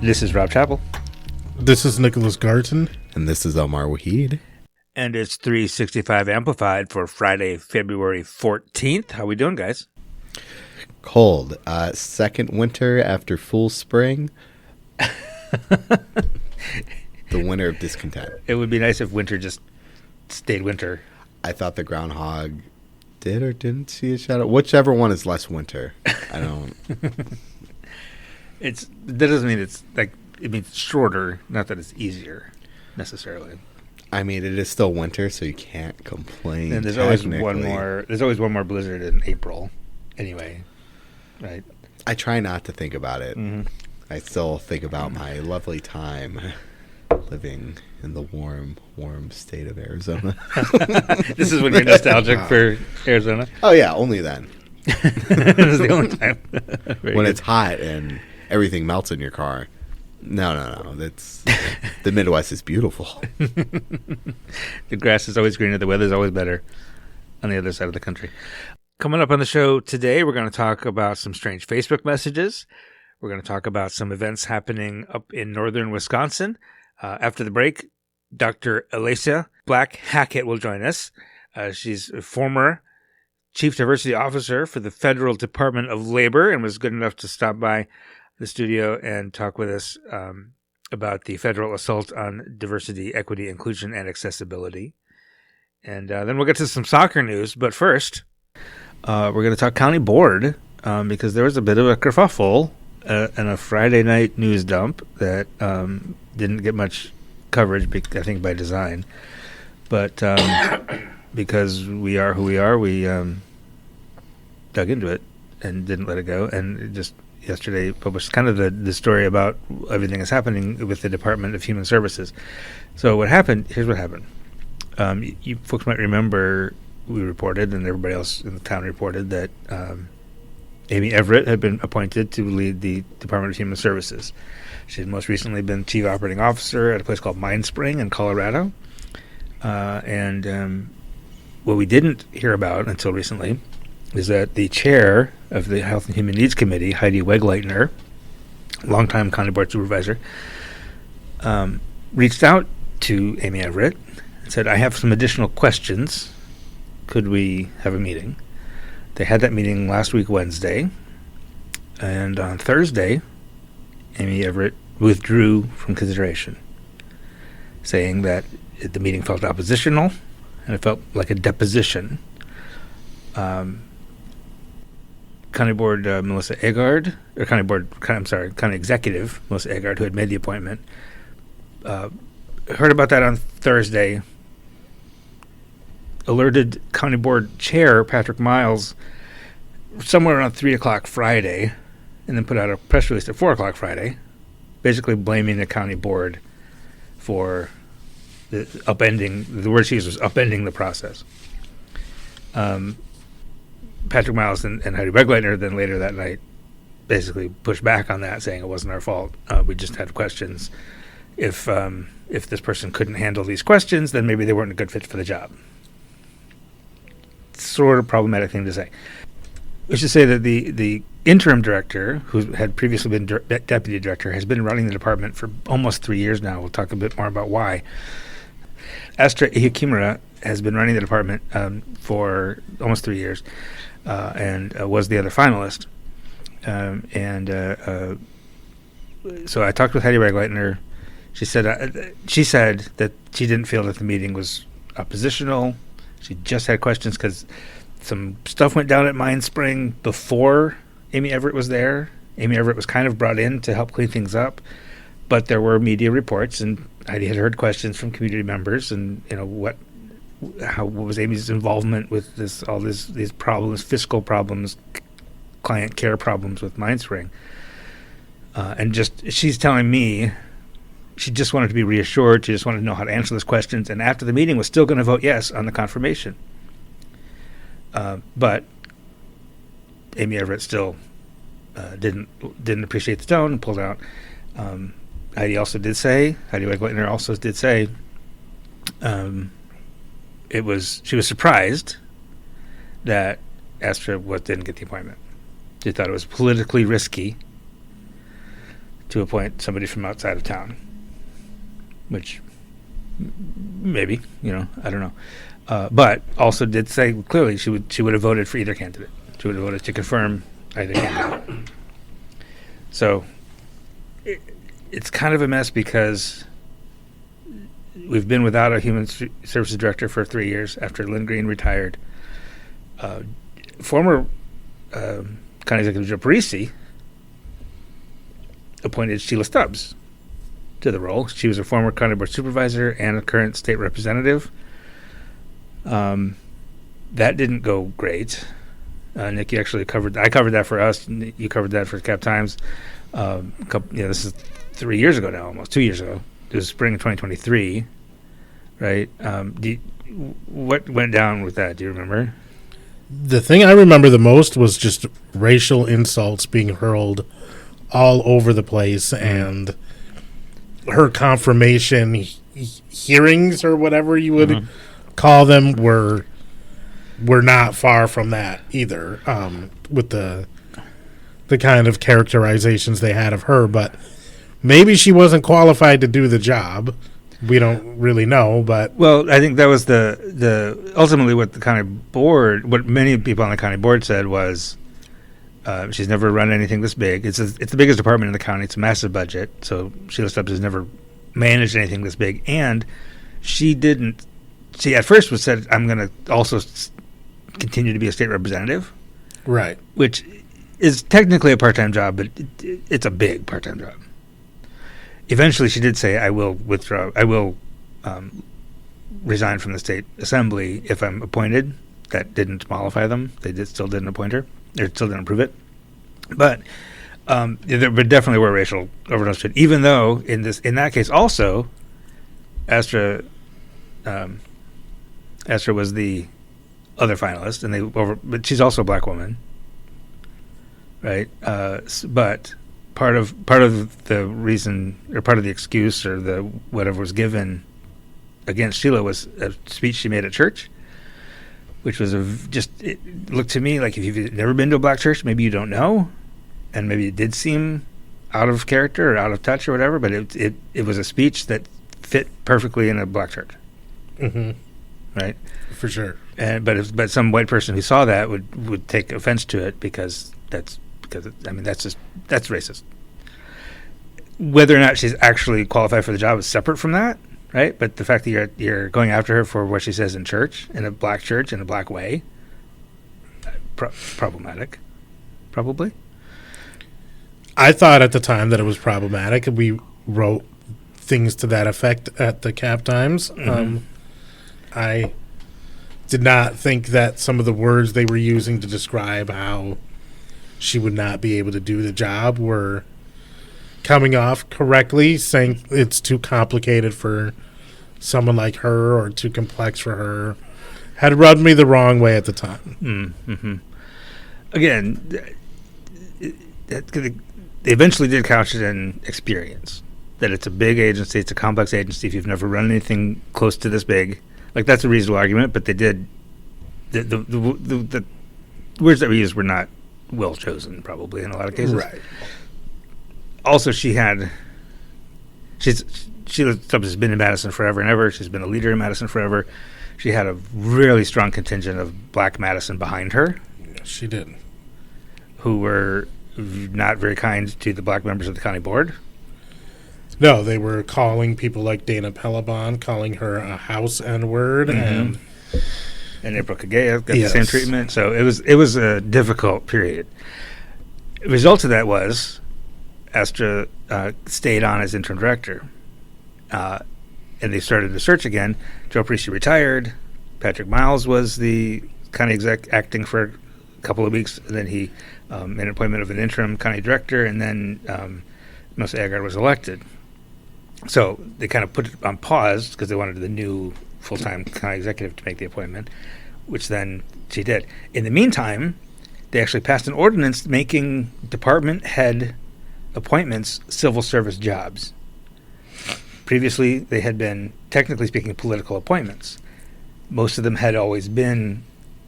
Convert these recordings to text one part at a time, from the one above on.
This is Rob Chappell. This is Nicholas Garton. And this is Omar Waheed. And it's 365 Amplified for Friday, February 14th. How we doing, guys? Cold. Second winter after full spring. The winter of discontent. It would be nice if winter just stayed winter. I thought the groundhog did or didn't see a shadow. Whichever one is less winter. I don't. That doesn't mean it's like, it means shorter, not that it's easier necessarily. I mean, it is still winter, so you can't complain. And there's always one more blizzard in April anyway, right? I try not to think about it. Mm-hmm. I still think about my lovely time living in the warm state of Arizona. This is when you're nostalgic for Arizona? Oh, yeah, only then. This is the only time. When it's hot and everything melts in your car. No. That's the Midwest is beautiful. The grass is always greener. The weather's always better on the other side of the country. Coming up on the show today, we're going to talk about some strange Facebook messages. We're going to talk about some events happening up in northern Wisconsin. After the break, Dr. Alaysia Black Hackett will join us. She's a former Chief Diversity Officer for the Federal Department of Labor and was good enough to stop by the studio and talk with us about the federal assault on diversity, equity, inclusion, and accessibility. And then we'll get to some soccer news. But first, we're going to talk county board because there was a bit of a kerfuffle and a Friday night news dump that didn't get much coverage, I think by design. But because we are who we are, we dug into it and didn't let it go. And just yesterday published kind of the story about everything that's happening with the Department of Human Services. So here's what happened. You folks might remember we reported, and everybody else in the town reported, that Amy Everett had been appointed to lead the Department of Human Services. She had most recently been Chief Operating Officer at a place called Mine Spring in Colorado. And what we didn't hear about until recently is that the chair of the Health and Human Needs Committee, Heidi Wegleitner, longtime county board supervisor, reached out to Amy Everett and said, I have some additional questions. Could we have a meeting? They had that meeting last week, Wednesday. And on Thursday, Amy Everett withdrew from consideration, saying that the meeting felt oppositional and it felt like a deposition. County Board Melissa Agard, or County Executive Melissa Agard, who had made the appointment, heard about that on Thursday, alerted County Board Chair Patrick Miles somewhere around 3 o'clock Friday, and then put out a press release at 4 o'clock Friday, basically blaming the County Board for the word she used was upending the process. Patrick Miles and Heidi Wegleitner then later that night basically pushed back on that, saying it wasn't our fault. We just had questions. If this person couldn't handle these questions, then maybe they weren't a good fit for the job. Sort of problematic thing to say. We should say that the interim director, who had previously been deputy director, has been running the department for almost 3 years now. We'll talk a bit more about why. Astra Ihikimura has been running the department for almost 3 years. And was the other finalist. So I talked with Heidi Wegleitner. She said that she didn't feel that the meeting was oppositional. She just had questions because some stuff went down at Mine Spring before Amy Everett was there. Amy Everett was kind of brought in to help clean things up, but there were media reports, and Heidi had heard questions from community members, and what was Amy's involvement with these problems, fiscal problems, client care problems with Mine Spring. And she's telling me she just wanted to be reassured. She just wanted to know how to answer those questions. And after the meeting was still going to vote yes on the confirmation. But Amy Everett still didn't appreciate the tone and pulled out. Heidi Wegleitner also did say she was surprised that Astra didn't get the appointment. She thought it was politically risky to appoint somebody from outside of town, which maybe, I don't know. But also did say clearly she would have voted for either candidate. She would have voted to confirm either candidate. So it's kind of a mess because we've been without a human services director for 3 years after Lynn Green retired. Former County Executive Joe Parisi appointed Sheila Stubbs to the role. She was a former County Board Supervisor and a current state representative. That didn't go great. Nick, you actually I covered that for us. You covered that for Cap Times. This is 3 years ago now, almost 2 years ago. It was spring of 2023, right? What went down with that? Do you remember? The thing I remember the most was just racial insults being hurled all over the place, and her confirmation hearings or whatever you would call them were not far from that either, with the kind of characterizations they had of her. But maybe she wasn't qualified to do the job. We don't really know, but I think that was the ultimately what the county board, what many people on the county board said was, she's never run anything this big. It's the biggest department in the county. It's a massive budget. So Sheila Stubbs has never managed anything this big, and she didn't. She at first said, "I'm going to also continue to be a state representative," right, which is technically a part-time job, but it's a big part-time job. Eventually, she did say, "I will withdraw. I will resign from the state assembly if I'm appointed." That didn't mollify them. They still didn't appoint her. They still didn't approve it. But there definitely were racial overtones to it. Even though in that case also, Astra was the other finalist, but she's also a black woman, right? But part of the reason, or part of the excuse, or the whatever was given against Sheila was a speech she made at church, which was it looked to me like if you've never been to a black church, maybe you don't know, and maybe it did seem out of character or out of touch or whatever, but it was a speech that fit perfectly in a black church. Right? For sure. But some white person who saw that would take offense to it because that's racist. Whether or not she's actually qualified for the job is separate from that, right? But the fact that you're going after her for what she says in church, in a black church, in a black way, problematic, probably. I thought at the time that it was problematic. We wrote things to that effect at the Cap Times. I did not think that some of the words they were using to describe how she would not be able to do the job were coming off correctly, saying it's too complicated for someone like her or too complex for her, had rubbed me the wrong way at the time. Again, they eventually did couch it in experience, that it's a big agency, it's a complex agency. If you've never run anything close to this big, like, that's a reasonable argument, but they did the words that we used were not well chosen, probably, in a lot of cases. Right. Also, Sheila Stubbs has been in Madison forever and ever. She's been a leader in Madison forever. She had a really strong contingent of Black Madison behind her. Yes, she did. Who were not very kind to the black members of the county board. No, they were calling people like Dana Pellebon, calling her a house N-word, and April Kagea got the same treatment. So it was a difficult period. The result of that was Astra stayed on as interim director, and they started the search again. Joe Parisi retired. Patrick Miles was the county exec acting for a couple of weeks, and then he made an appointment of an interim county director, and then Melissa Agard was elected. So they kind of put it on pause because they wanted the new full-time county executive to make the appointment, which then she did. In the meantime, they actually passed an ordinance making department head appointments civil service jobs. Previously, they had been, technically speaking, political appointments. Most of them had always been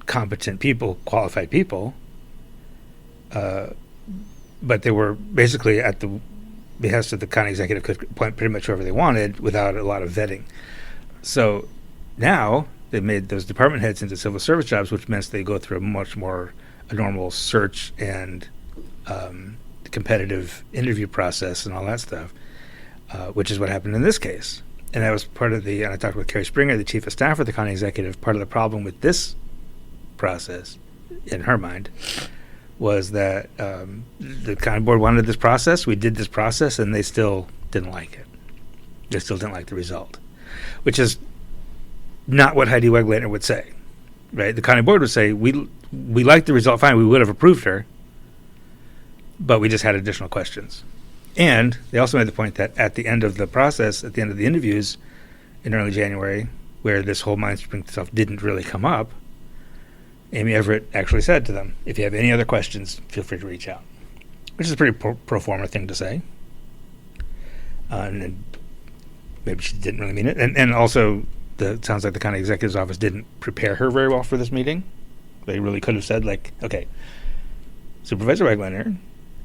competent people, qualified people, but they were basically at the behest of the county executive, could appoint pretty much whoever they wanted without a lot of vetting. So now they've made those department heads into civil service jobs, which means they go through a normal search and competitive interview process and all that stuff, which is what happened in this case. And that was part of and I talked with Carrie Springer, the chief of staff of the county executive. Part of the problem with this process, in her mind, was that the county board wanted this process. We did this process, and they still didn't like it. They still didn't like the result, which is not what Heidi Wegleitner would say, right? The county board would say, we liked the result fine. We would have approved her, but we just had additional questions. And they also made the point that at the end of the process, at the end of the interviews in early January, where this whole Mindspring stuff didn't really come up, Amy Everett actually said to them, if you have any other questions, feel free to reach out, which is a pretty pro forma thing to say. And maybe she didn't really mean it. And also, it sounds like the county executive's office didn't prepare her very well for this meeting. They really could have said, like, okay, Supervisor Wegleitner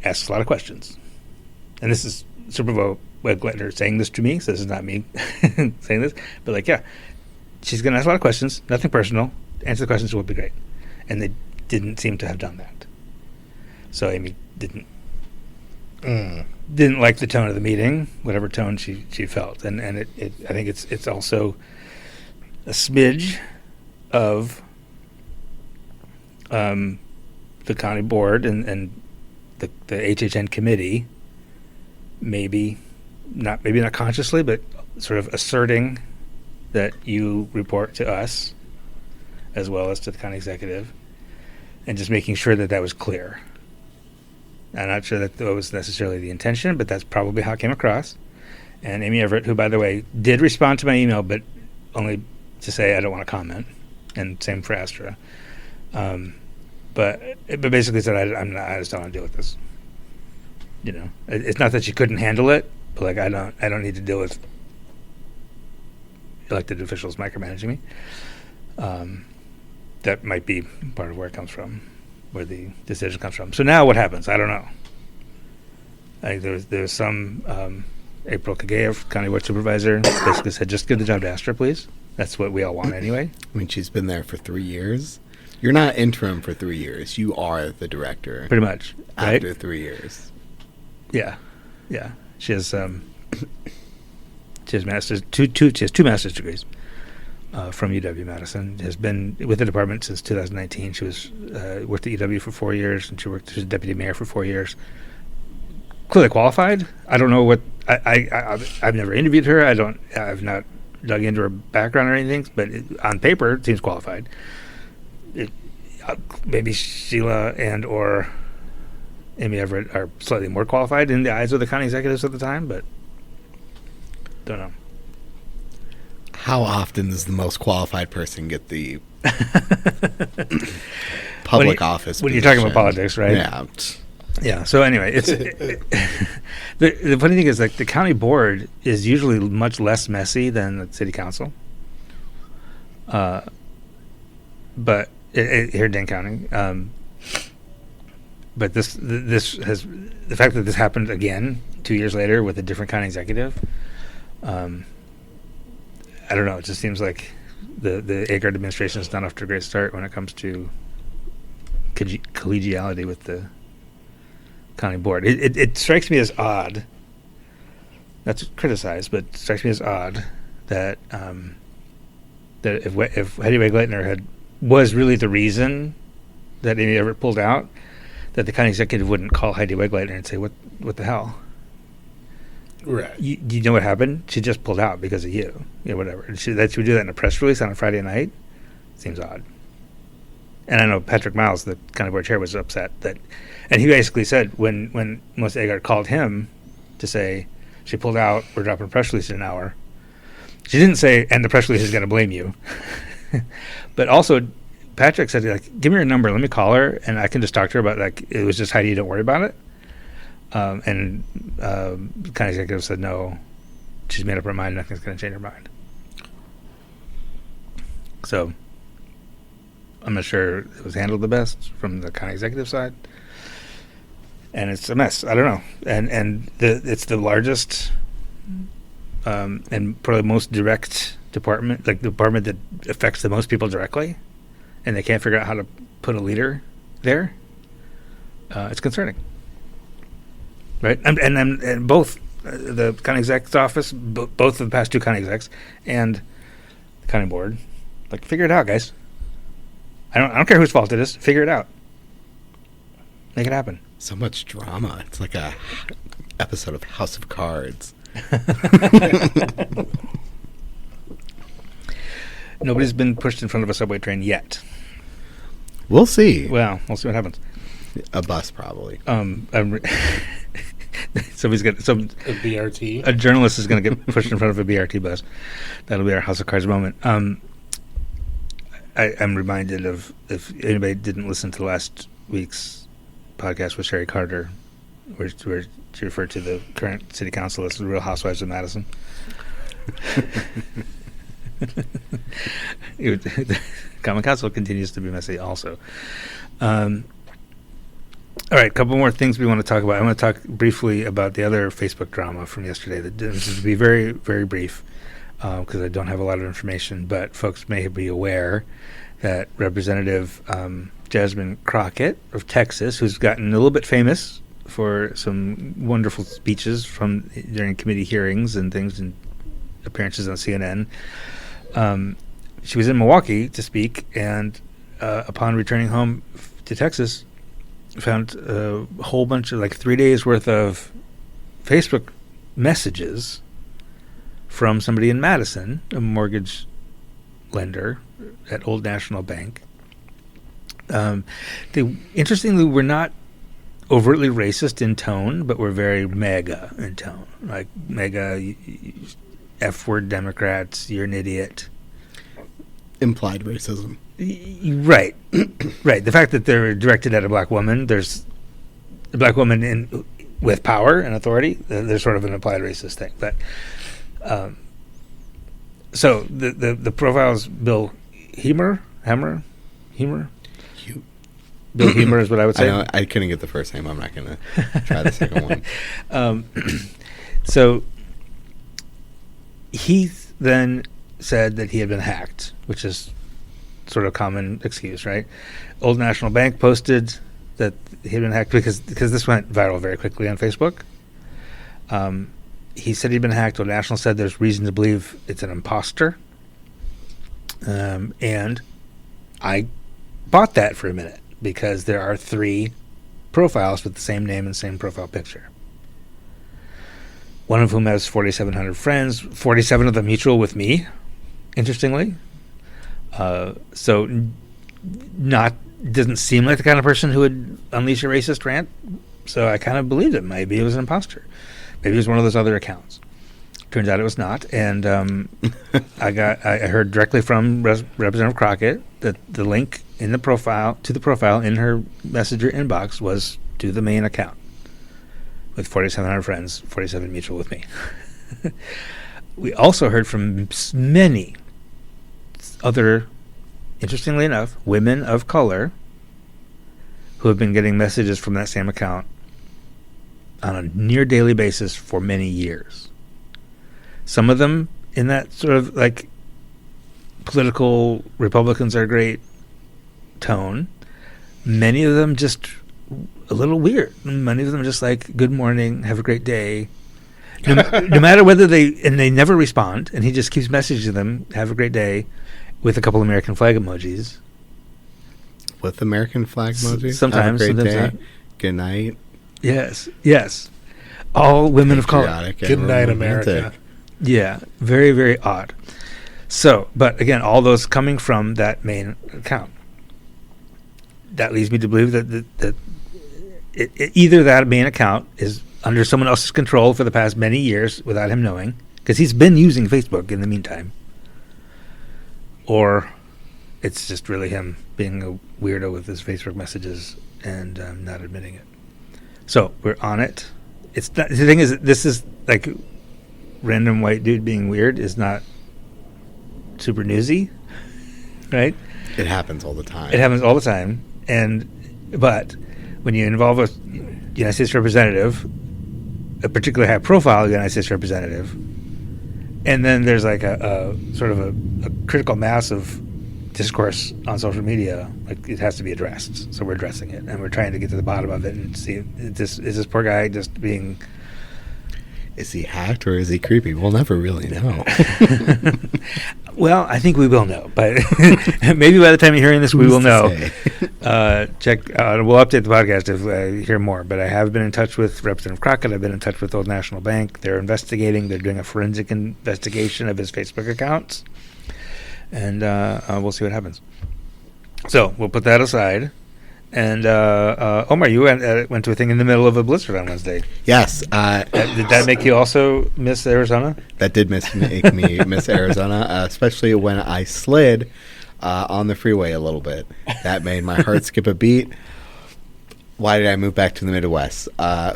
asks a lot of questions. And this is Supervisor Wegleitner saying this to me, so this is not me saying this. But, like, yeah, she's going to ask a lot of questions, nothing personal. Answer the questions would be great. And they didn't seem to have done that. So Amy didn't like the tone of the meeting, whatever tone she felt. And I think it's also a smidge of the county board and the HHN committee, maybe not consciously, but sort of asserting that you report to us as well as to the county executive, and just making sure that was clear. I'm not sure that was necessarily the intention, but that's probably how it came across. And Amy Everett, who, by the way, did respond to my email, but only to say I don't want to comment, and same for Astra. But basically said I just don't want to deal with this. You know, it's not that she couldn't handle it, but like I don't need to deal with elected officials micromanaging me. That might be part of where it comes from, where the decision comes from. So now what happens? I don't know. There's some April Kagaev, County Board Supervisor, basically said, just give the job to Astra, please. That's what we all want anyway. I mean, she's been there for 3 years. You're not interim for 3 years. You are the director. Pretty much, right? After 3 years. Yeah. She has masters, she has two master's degrees from UW-Madison. Has been with the department since 2019. She was worked at UW for 4 years, and she was deputy mayor for 4 years. Clearly qualified. I don't know what I've never interviewed her. I've not dug into her background or anything, but on paper it seems qualified. Maybe Sheila and or Amy Everett are slightly more qualified in the eyes of the county executives at the time, but don't know. How often does the most qualified person get the public office when you're talking about politics, right? Yeah. So anyway, it's the funny thing is, like, the county board is usually much less messy than the city council. But here in Dane County, but this has the fact that this happened again 2 years later with a different county executive. I don't know. It just seems like the Agard administration is not off to a great start when it comes to collegiality with the county board. It strikes me as odd. Not to criticize, but it strikes me as odd that that if Heidi Wegleitner was really the reason that Amy Everett pulled out, that the county executive wouldn't call Heidi Wegleitner and say, what the hell? Right. You know what happened? She just pulled out because of you. You know, whatever. And she would do that in a press release on a Friday night. Seems odd. And I know Patrick Miles, the county board chair, was upset that, and he basically said when Melissa Agard called him to say she pulled out, we're dropping a press release in an hour. She didn't say, and the press release is going to blame you. But also, Patrick said, like, give me your number, let me call her, and I can just talk to her about, like, it was just Heidi, don't worry about it. And the county executive said, no, she's made up her mind, nothing's going to change her mind. So I'm not sure it was handled the best from the county executive side. and it's a mess. I don't know, and it's the largest and probably most direct department, like the department that affects the most people directly, and they can't figure out how to put a leader there. It's concerning, right? And both the county exec's office, both of the past two county execs, and the county board, like, figure it out, guys. I don't care whose fault it is. Figure it out. Make it happen. So much drama. It's like a episode of House of Cards. Nobody's been pushed in front of a subway train yet. We'll see. Well, we'll see what happens. A bus, probably. Somebody's got some. A BRT. A journalist is going to get pushed in front of a BRT bus. That'll be our House of Cards moment. I'm reminded of, if anybody didn't listen to last week's podcast with Sherry Carter, where she referred to the current city council as the Real Housewives of Madison. The common council continues to be messy also. All right, a couple more things we want to talk about. I want to talk briefly about the other Facebook drama from yesterday. This is to be very, very brief because I don't have a lot of information, but folks may be aware that Representative Jasmine Crockett of Texas, who's gotten a little bit famous for some wonderful speeches during committee hearings and things and appearances on CNN, she was in Milwaukee to speak, and upon returning home to Texas, found a whole bunch of, like, 3 days worth of Facebook messages from somebody in Madison, a mortgage lender at Old National Bank. They interestingly were not overtly racist in tone, but were very MAGA in tone, like MAGA, F-word Democrats, you're an idiot. Implied racism. Right. Right. The fact that they're directed at a black woman, there's a black woman with power and authority, there's sort of an implied racist thing. But so the profile's Bill Hemer. Bill Hemer is what I would say. I couldn't get the first name. I'm not going to try the second one. So he then said that he had been hacked, which is sort of common excuse, right? Old National Bank posted that he had been hacked because this went viral very quickly on Facebook. He said he'd been hacked. Old National said there's reason to believe it's an imposter. And I bought that for a minute because there are 3 profiles with the same name and same profile picture. One of whom has 4,700 friends, 47 of them mutual with me, interestingly. So doesn't seem like the kind of person who would unleash a racist rant. So I kind of believed it. Maybe it was an imposter. Maybe it was one of those other accounts. Turns out it was not. And I heard directly from Representative Crockett that the link to the profile in her messenger inbox was to the main account with 4,700 friends, 47 mutual with me. We also heard from many other, interestingly enough, women of color who have been getting messages from that same account on a near daily basis for many years. Some of them in that sort of like political Republicans are great tone. Many of them just a little weird. Many of them just like, good morning, have a great day. No matter whether they never respond, and he just keeps messaging them, have a great day, with a couple American flag emojis. With American flag emojis? Sometimes. Have a great sometimes day. Good night. Yes. All women of color. Good night, America. Yeah, very, very odd. So, but again, all those coming from that main account. That leads me to believe that either that main account is under someone else's control for the past many years without him knowing, because he's been using Facebook in the meantime, or it's just really him being a weirdo with his Facebook messages and not admitting it. So we're on it. It's not, the thing is, this is like random white dude being weird is not super newsy, right? It happens all the time. It happens all the time, but when you involve United States representative, a particularly high-profile United States representative, and then there's like a sort of a critical mass of discourse on social media. Like, it has to be addressed, so we're addressing it, and we're trying to get to the bottom of it and see, is this poor guy just being... Is he hacked or is he creepy? We'll never really know. Well, I think we will know, but maybe by the time you're hearing this, we will know. Check. We'll update the podcast if I hear more. But I have been in touch with Representative Crockett. I've been in touch with Old National Bank. They're investigating. They're doing a forensic investigation of his Facebook accounts, and we'll see what happens. So we'll put that aside. And Omar, you went to a thing in the middle of a blizzard on Wednesday. Yes. Did that make you also miss Arizona? That did make me miss Arizona, especially when I slid on the freeway a little bit. That made my heart skip a beat. Why did I move back to the Midwest?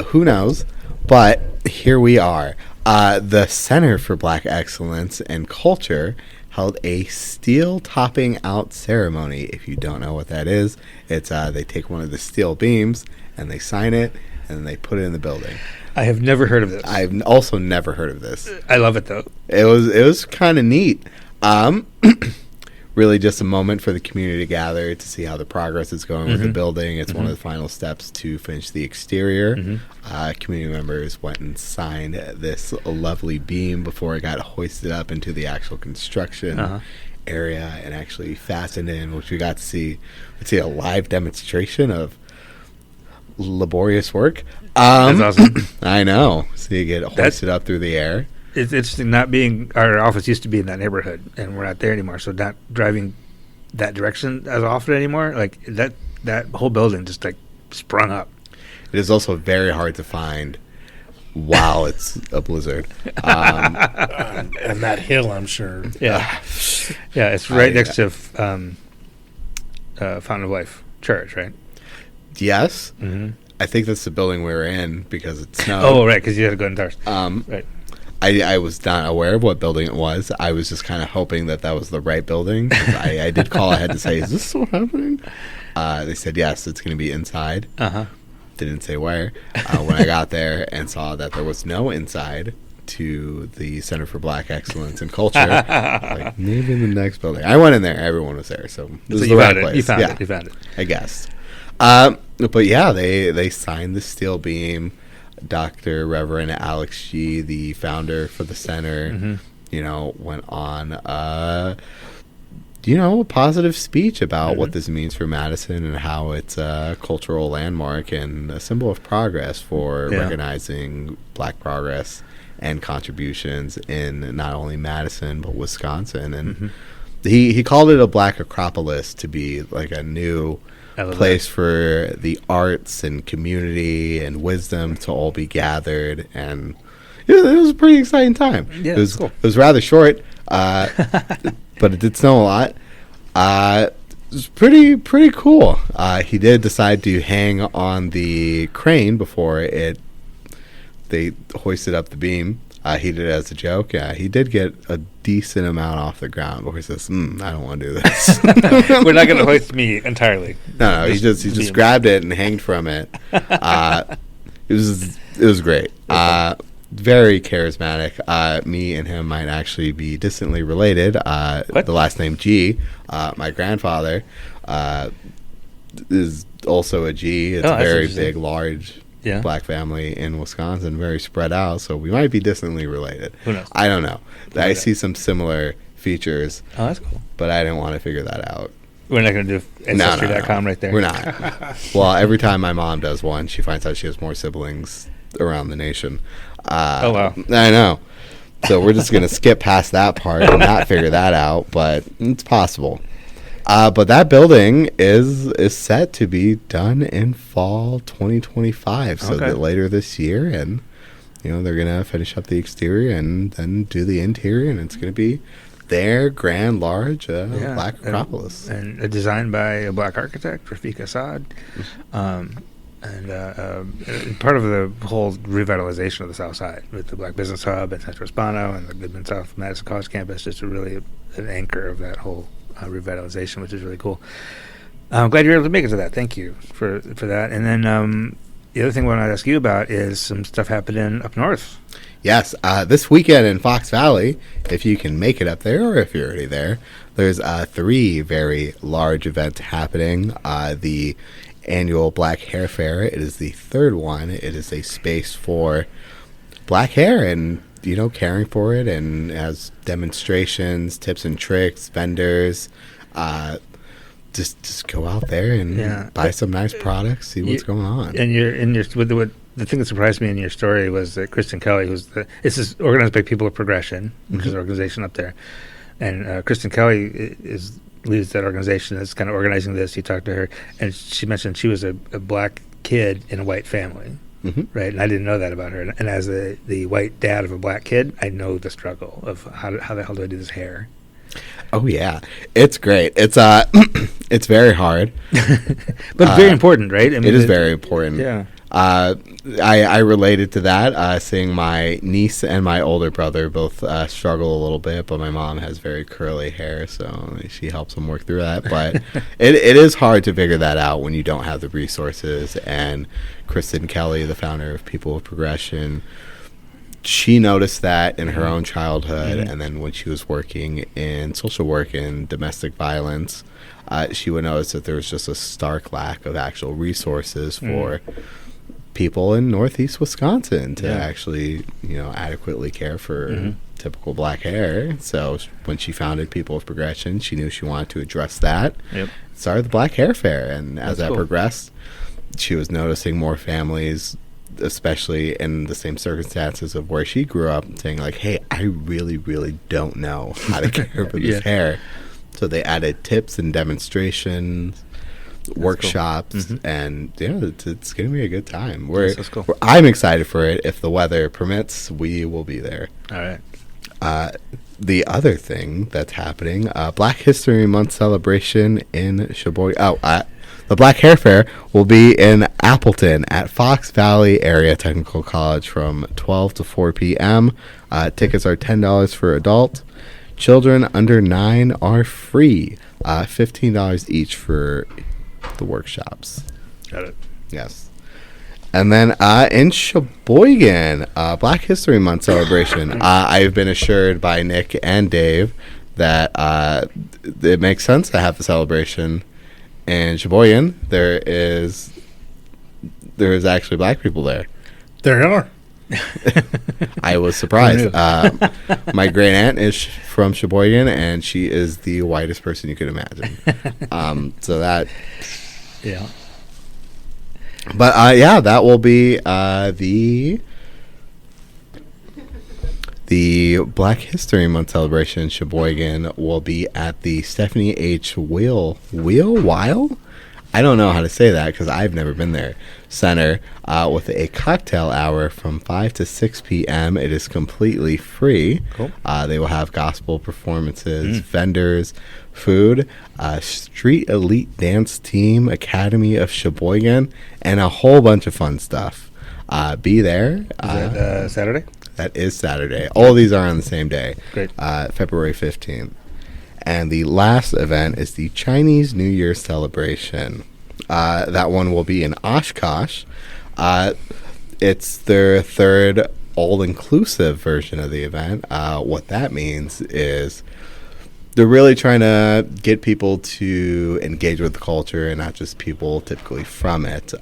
Who knows? But here we are. The Center for Black Excellence and Culture held a steel topping out ceremony. If you don't know what that is, it's they take one of the steel beams and they sign it and then they put it in the building. I have never heard of this. I've also never heard of this. I love it though. It was kind of neat. Really just a moment for the community to gather to see how the progress is going with the building. It's one of the final steps to finish the exterior. Community members went and signed this lovely beam before it got hoisted up into the actual construction area and actually fastened in, which we got to see. Let's see a live demonstration of laborious work. That's awesome. I know. So you get hoisted up through the air. It's interesting not being, our office used to be in that neighborhood and we're not there anymore, so not driving that direction as often anymore. Like that whole building just like sprung up. It is also very hard to find while it's a blizzard. And that hill, I'm sure. Yeah. Yeah, it's right next to Fountain of Life Church, right? Yes. I think that's the building we were in because it snowed. Oh, right, because you had to go indoors. Right. I was not aware of what building it was. I was just kind of hoping that was the right building. I did call ahead to say, is this still happening? They said, yes, it's going to be inside. Didn't say where. When I got there and saw that there was no inside to the Center for Black Excellence and Culture, like, maybe in the next building. I went in there. Everyone was there. So this is the right place. You found it. I guessed. But yeah, they signed the steel beam. Dr. Reverend Alex G., the founder for the center, went on a positive speech about what this means for Madison and how it's a cultural landmark and a symbol of progress for recognizing Black progress and contributions in not only Madison but Wisconsin. And he called it a Black Acropolis to be like a new place for the arts and community and wisdom to all be gathered, and it was a pretty exciting time. Yeah, it was cool. It was rather short, but it did snow a lot. It was pretty cool. He did decide to hang on the crane before they hoisted up the beam. He did it as a joke. Yeah, he did get a decent amount off the ground before he says, I don't want to do this. We're not going to hoist me entirely. No, he just grabbed it and hanged from it. It was great. Very charismatic. Me and him might actually be distantly related. The last name G. My grandfather is also a G. It's a very big, large Black family in Wisconsin, very spread out, so we might be distantly related. Who knows? I don't know. I see some similar features. Oh, that's cool. But I didn't want to figure that out. We're not going to do Ancestry.com right there. We're not. Well, every time my mom does one, she finds out she has more siblings around the nation. Oh, wow. I know. So we're just going to skip past that part and not figure that out, but it's possible. But that building is set to be done in fall 2025, so that later this year, and they're gonna finish up the exterior and then do the interior, and it's gonna be their grand, large Black Acropolis, and designed by a Black architect, Rafiq Assad, and part of the whole revitalization of the South Side with the Black Business Hub and Central Hispano and the Goodman South Madison College campus, just really an anchor of that whole revitalization, which is really cool. I'm glad you were able to make it to that. Thank you for that. And then the other thing I want to ask you about is some stuff happening up north. Yes, this weekend in Fox Valley, if you can make it up there or if you're already there, there's 3 very large events happening. The annual Black Hair Fair, it is the 3rd one. It is a space for black hair and, caring for it, and has demonstrations, tips and tricks, vendors. Just go out there and buy some nice products, see what's going on. And the thing that surprised me in your story was that Kristen Kelly, this is organized by People of Progression, which is an organization up there, and Kristen Kelly leads that organization that's kind of organizing this. You talked to her, and she mentioned she was a black kid in a white family, right? And I didn't know that about her. And as the white dad of a black kid, I know the struggle of how the hell do I do this hair. Oh yeah, it's great. It's it's very hard, but very important, right? I mean, it is very important. Yeah. I related to that, seeing my niece and my older brother both struggle a little bit, but my mom has very curly hair, so she helps them work through that. But it is hard to figure that out when you don't have the resources. And Kristen Kelly, the founder of People of Progression, she noticed that in her own childhood, and then when she was working in social work and domestic violence, she would notice that there was just a stark lack of actual resources for people in Northeast Wisconsin to actually, adequately care for typical black hair. So when she founded People of Progression, she knew she wanted to address that. Started the Black Hair Fair, and as that progressed, she was noticing more families, especially in the same circumstances of where she grew up, saying like, hey, I really, really don't know how to care for this hair. So they added tips and demonstrations, workshops, and it's going to be a good time. I'm excited for it. If the weather permits, we will be there. All right. The other thing that's happening, Black History Month celebration in Sheboygan. The Black Hair Fair will be in Appleton at Fox Valley Area Technical College from 12 to 4 p.m. Tickets are $10 for adult. Children under 9 are free. $15 each for the workshops. Got it. Yes. And then in Sheboygan, Black History Month celebration. I've been assured by Nick and Dave that it makes sense to have the celebration in Sheboygan. There is actually black people there. There are. I was surprised. My great aunt is from Sheboygan, and she is the whitest person you could imagine. So that, But that will be the Black History Month celebration in Sheboygan will be at the Stephanie H. Weil? I don't know how to say that because I've never been there. Center with a cocktail hour from 5 to 6 p.m. It is completely free. Cool. They will have gospel performances, vendors, food, Street Elite Dance Team, Academy of Sheboygan, and a whole bunch of fun stuff. Be there. Is that Saturday? That is Saturday. All of these are on the same day. Great. February 15th. And the last event is the Chinese New Year celebration. That one will be in Oshkosh. It's their 3rd all-inclusive version of the event. What that means is they're really trying to get people to engage with the culture and not just people typically from it.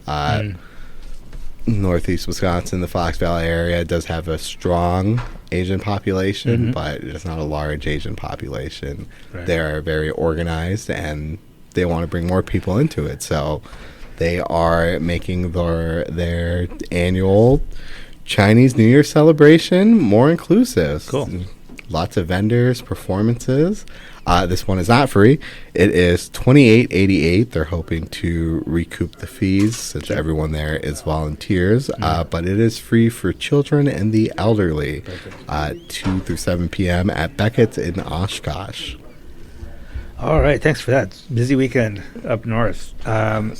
Northeast Wisconsin, the Fox Valley area, does have a strong Asian population, but it's not a large Asian population. Right. They are very organized, and they want to bring more people into it. So they are making their annual Chinese New Year celebration more inclusive. Cool. Lots of vendors, performances. This one is not free. It is $28.88. They're hoping to recoup the fees since everyone there is volunteers. But it is free for children and the elderly. 2 through 7 p.m. at Beckett's in Oshkosh. All right. Thanks for that. Busy weekend up north. We're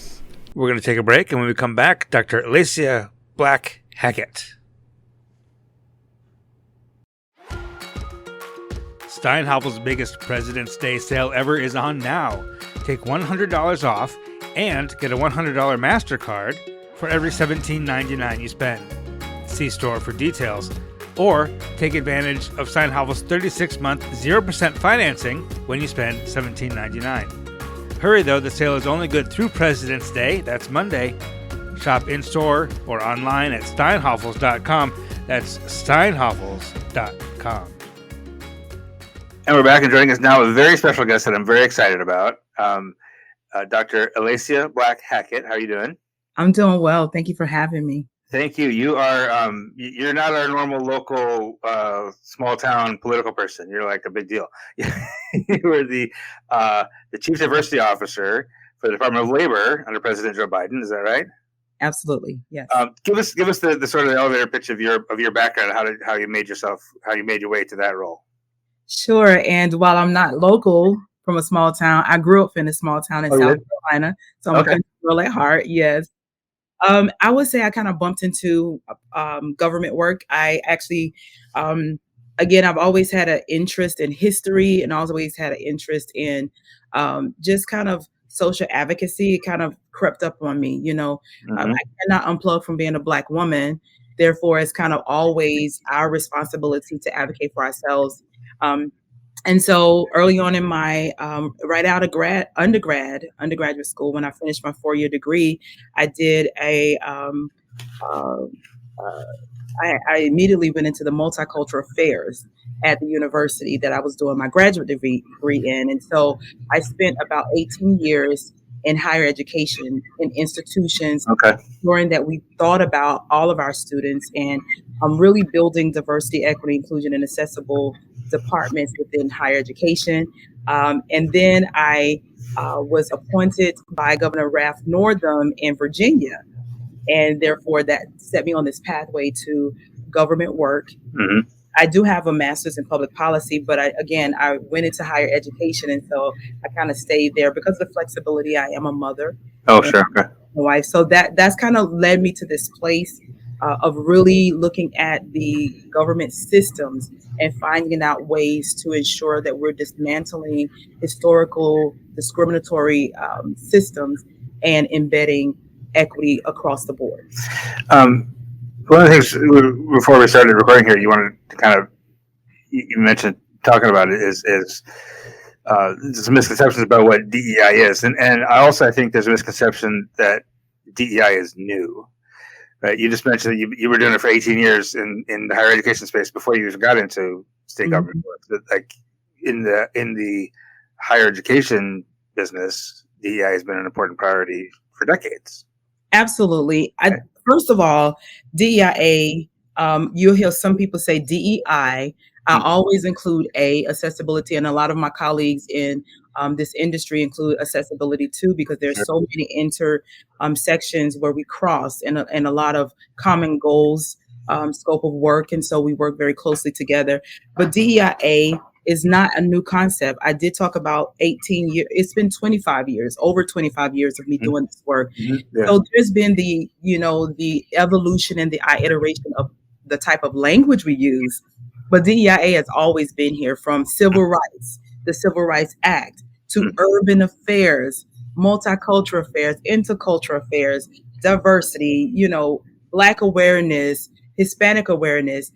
going to take a break, and when we come back, Dr. Alaysia Black Hackett. Steinhafel's biggest President's Day sale ever is on now. Take $100 off and get a $100 MasterCard for every $17.99 you spend. See store for details, or take advantage of Steinhafels 36-month 0% financing when you spend $17.99. Hurry though, the sale is only good through President's Day, that's Monday. Shop in-store or online at steinhafels.com. That's steinhafels.com. And we're back, and joining us now a very special guest that I'm very excited about, Dr. Alaysia Black Hackett. How are you doing? I'm doing well. Thank you for having me. Thank you. You are you're not our normal local small town political person. You're like a big deal. You were the Chief Diversity Officer for the Department of Labor under President Joe Biden. Is that right? Absolutely. Yes. Give us the sort of elevator pitch of your background, how you made your way to that role. Sure. And while I'm not local from a small town, I grew up in a small town in South Carolina. So I'm a country girl at heart. Yes. I would say I kind of bumped into government work. I actually, again, I've always had an interest in history and always had an interest in just kind of social advocacy. It kind of crept up on me, you know. I cannot unplug from being a Black woman. Therefore, it's kind of always our responsibility to advocate for ourselves. And so early on in my, right out of undergraduate school, when I finished my 4-year degree, I did I immediately went into the multicultural affairs at the university that I was doing my graduate degree in. And so I spent about 18 years in higher education in institutions, ensuring that we thought about all of our students and really building diversity, equity, inclusion, and accessible departments within higher education. And then I was appointed by Governor Ralph Northam in Virginia. And therefore that set me on this pathway to government work. I do have a master's in public policy, but I went into higher education. And so I kind of stayed there because of the flexibility. I am a mother. Oh, sure. Okay. My wife. So that's kind of led me to this place of really looking at the government systems and finding out ways to ensure that we're dismantling historical discriminatory systems and embedding equity across the board. One of the things before we started recording here, you wanted to kind of, you mentioned talking about it is some misconceptions about what DEI is. And I think there's a misconception that DEI is new. Right? You just mentioned that you were doing it for 18 years in the higher education space before you even got into state government work. Like in the higher education business, DEI has been an important priority for decades. Absolutely. First of all, DEIA, you'll hear some people say DEI. I always include accessibility, and a lot of my colleagues in this industry include accessibility too, because there's so many intersections where we cross and a lot of common goals, scope of work, and so we work very closely together. But DEIA is not a new concept. I did talk about 18 years. It's been 25 years, over 25 years of me doing this work. So there's been the evolution and the iteration of the type of language we use. But DEIA has always been here, from civil rights, the Civil Rights Act, to urban affairs, multicultural affairs, intercultural affairs, diversity, Black awareness, Hispanic awareness,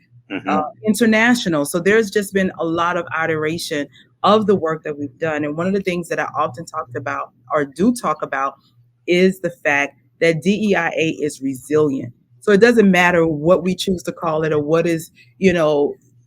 international. So there's just been a lot of iteration of the work that we've done. And one of the things that I often talk about is the fact that DEIA is resilient. So it doesn't matter what we choose to call it or what is,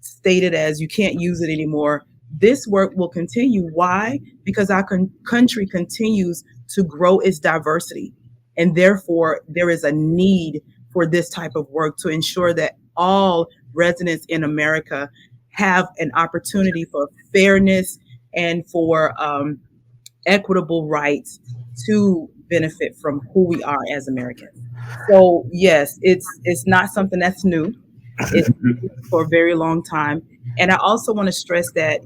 stated as you can't use it anymore. This work will continue. Why? Because our country continues to grow its diversity. And therefore, there is a need for this type of work to ensure that all residents in America have an opportunity for fairness and for equitable rights to benefit from who we are as Americans. So yes, it's not something that's new. It's for a very long time. And I also want to stress that,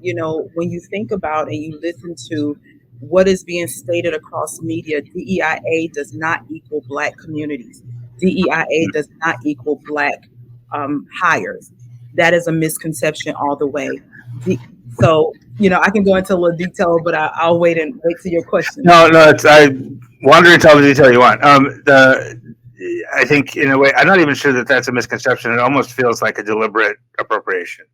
when you think about and you listen to what is being stated across media, DEIA does not equal Black communities. DEIA does not equal Black hires. That is a misconception all the way. So, I can go into a little detail, but I'll wait to your question. No, I wander into all the detail you want. I think in a way, I'm not even sure that that's a misconception. It almost feels like a deliberate appropriation.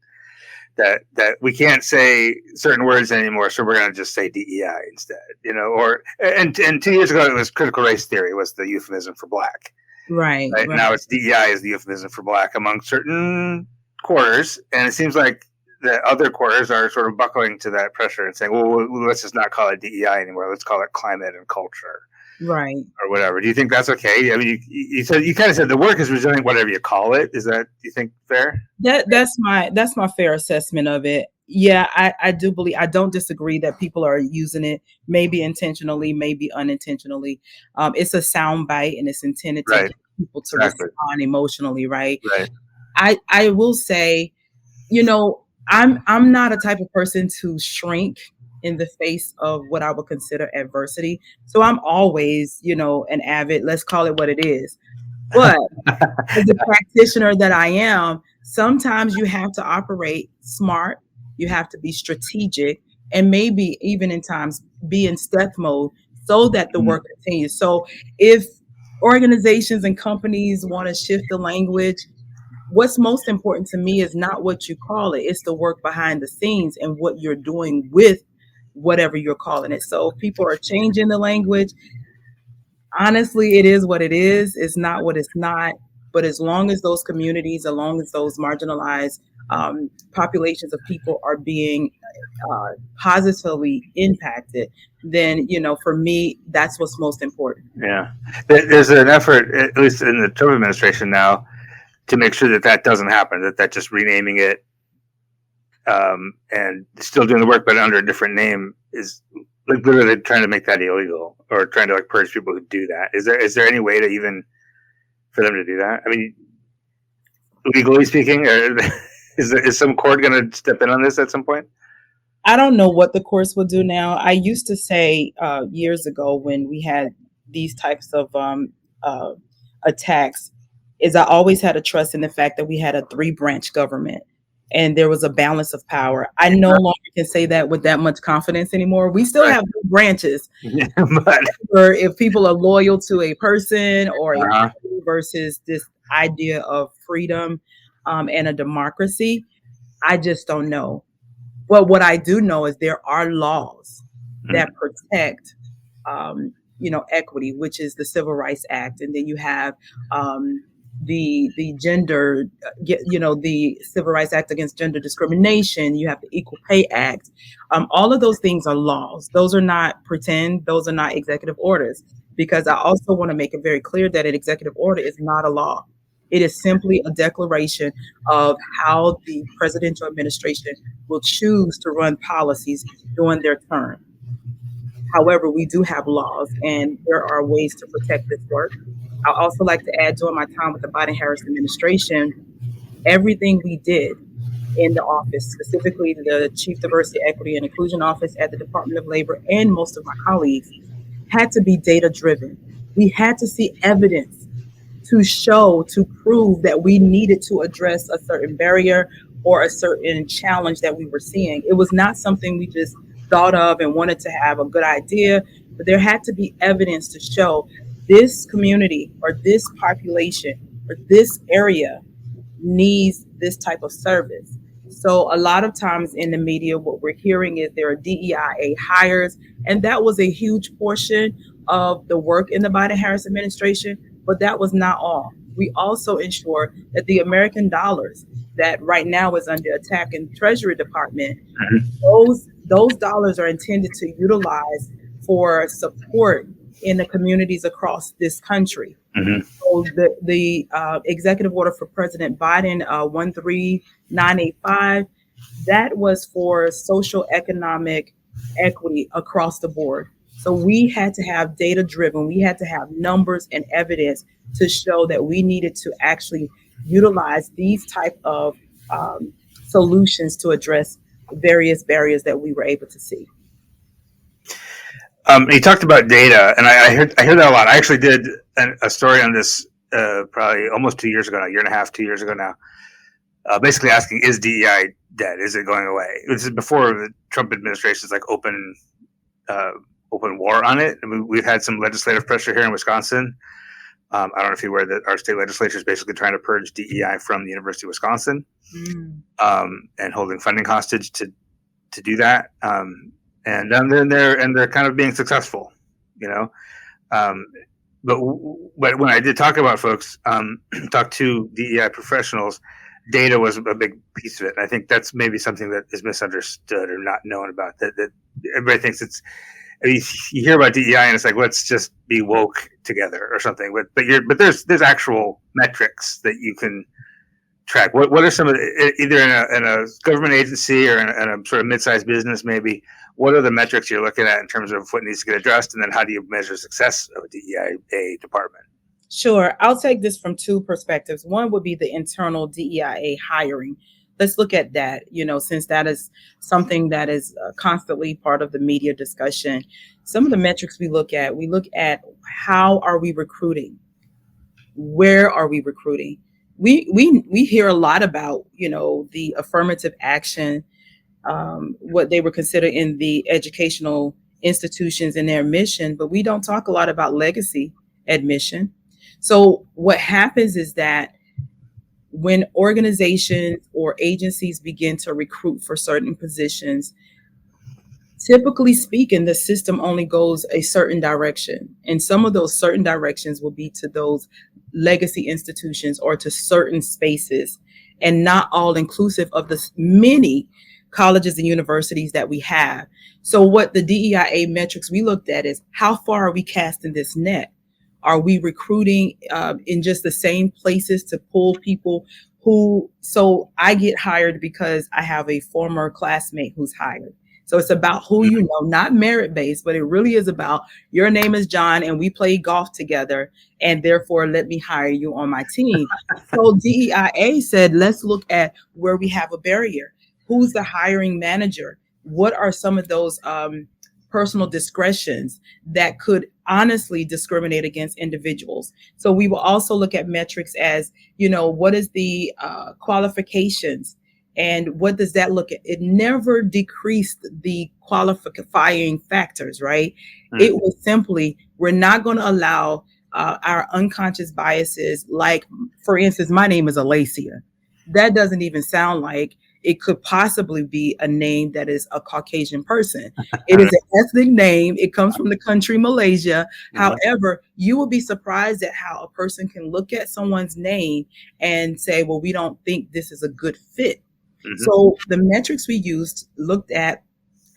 That we can't say certain words anymore, so we're going to just say DEI instead, or and 2 years ago it was critical race theory was the euphemism for black. Right. Now it's DEI is the euphemism for black among certain quarters, and it seems like the other quarters are sort of buckling to that pressure and saying, well, let's just not call it DEI anymore. Let's call it climate and culture. Right. Or whatever. Do you think that's okay? I mean, you said, you kind of said the work is resilient, whatever you call it. Is that, do you think, fair? That's my fair assessment of it. Yeah, I do believe, I don't disagree that people are using it, maybe intentionally, maybe unintentionally. It's a sound bite and it's intended to get people to respond emotionally, right? Right. I will say, I'm not a type of person to shrink in the face of what I would consider adversity. So I'm always, an avid, let's call it what it is. But as a practitioner that I am, sometimes you have to operate smart. You have to be strategic and maybe even in times be in stealth mode so that the work continues. So if organizations and companies want to shift the language, what's most important to me is not what you call it. It's the work behind the scenes and what you're doing with whatever you're calling it. So if people are changing the language, honestly, it is what it is. It's not what it's not. But as long as those communities, as long as those marginalized populations of people are being positively impacted, then, for me, that's what's most important. Yeah. There's an effort, at least in the Trump administration now, to make sure that doesn't happen, that just renaming it and still doing the work, but under a different name is like literally trying to make that illegal or trying to like purge people who do that. Is there any way to even for them to do that? I mean, legally speaking, is some court going to step in on this at some point? I don't know what the courts will do now. I used to say years ago when we had these types of attacks, is I always had a trust in the fact that we had a 3-branch government and there was a balance of power. I no longer can say that with that much confidence anymore. We still have 2 branches. But if people are loyal to a person or a party versus this idea of freedom and a democracy, I just don't know. But what I do know is there are laws that protect, equity, which is the Civil Rights Act. And then you have the gender, the Civil Rights Act against gender discrimination. You have the Equal Pay Act. All of those things are laws. Those are not pretend. Those are not executive orders, because I also want to make it very clear that an executive order is not a law. It is simply a declaration of how the presidential administration will choose to run policies during their term. However, we do have laws and there are ways to protect this work. I also like to add, during my time with the Biden-Harris administration, everything we did in the office, specifically the Chief Diversity, Equity, and Inclusion Office at the Department of Labor and most of my colleagues, had to be data-driven. We had to see evidence to prove that we needed to address a certain barrier or a certain challenge that we were seeing. It was not something we just thought of and wanted to have a good idea, but there had to be evidence to show this community or this population or this area needs this type of service. So a lot of times in the media, what we're hearing is there are DEIA hires, and that was a huge portion of the work in the Biden-Harris administration, but that was not all. We also ensure that the American dollars that right now is under attack in the Treasury Department, those dollars are intended to utilize for support in the communities across this country. So the executive order for President Biden, 13985, that was for social economic equity across the board. So we had to have data driven. We had to have numbers and evidence to show that we needed to actually utilize these type of solutions to address various barriers that we were able to see. He talked about data, and I heard that a lot. I actually did a story on this probably almost 2 years ago now, a year and a half, 2 years ago now, basically asking, is DEI dead? Is it going away? This is before the Trump administration's like open war on it. I mean, we've had some legislative pressure here in Wisconsin, I don't know if you're aware that our state legislature is basically trying to purge DEI from the University of Wisconsin, and holding funding hostage to do that. And then they're kind of being successful, But when I did talk about folks, talk to DEI professionals, data was a big piece of it. And I think that's maybe something that is misunderstood or not known about. That everybody thinks it's. I mean, you hear about DEI and it's like, let's just be woke together or something. But there's actual metrics that you can track. What are some of either in a government agency or in a sort of mid-sized business maybe? What are the metrics you're looking at in terms of what needs to get addressed, and then how do you measure success of a DEIA department? Sure. I'll take this from two perspectives. One would be the internal DEIA hiring. Let's look at that, since that is something that is constantly part of the media discussion. Some of the metrics we look at how are we recruiting? Where are we recruiting? We hear a lot about, the affirmative action, what they were considered in the educational institutions and their mission, but we don't talk a lot about legacy admission. So what happens is that when organizations or agencies begin to recruit for certain positions, typically speaking, the system only goes a certain direction. And some of those certain directions will be to those legacy institutions or to certain spaces, and not all inclusive of the many colleges and universities that we have. So what the DEIA metrics we looked at is how far are we casting this net? Are we recruiting in just the same places to pull people so I get hired because I have a former classmate who's hired. So it's about who you know, not merit-based, but it really is about your name is John and we play golf together and therefore let me hire you on my team. So DEIA said, let's look at where we have a barrier. Who's the hiring manager? What are some of those personal discretions that could honestly discriminate against individuals? So we will also look at metrics as, what is the qualifications and what does that look at? It never decreased the qualifying factors, right? It was simply, we're not going to allow our unconscious biases. Like, for instance, my name is Alaysia. That doesn't even sound like it could possibly be a name that is a Caucasian person. It is an ethnic name. It comes from the country Malaysia. However, you will be surprised at how a person can look at someone's name and say, well, we don't think this is a good fit. So the metrics we used looked at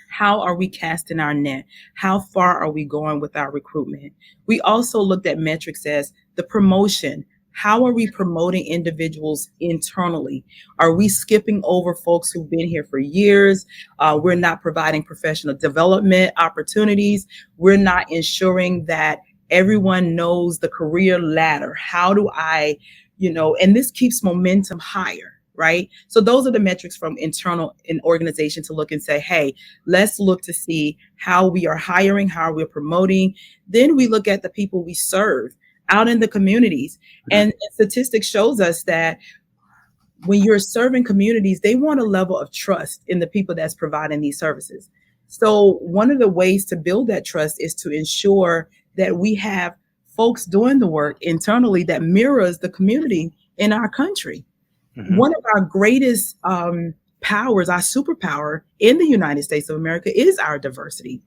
how are we casting our net? How far are we going with our recruitment? We also looked at metrics as the promotion. How are we promoting individuals internally? Are we skipping over folks who've been here for years? We're not providing professional development opportunities. We're not ensuring that everyone knows the career ladder. How do I, and this keeps momentum higher, right? So those are the metrics from internal in organization to look and say, hey, let's look to see how we are hiring, how we're promoting. Then we look at the people we serve out in the communities. And statistics shows us that when you're serving communities, they want a level of trust in the people that's providing these services. So one of the ways to build that trust is to ensure that we have folks doing the work internally that mirrors the community in our country. One of our greatest powers, our superpower in the United States of America is our diversity.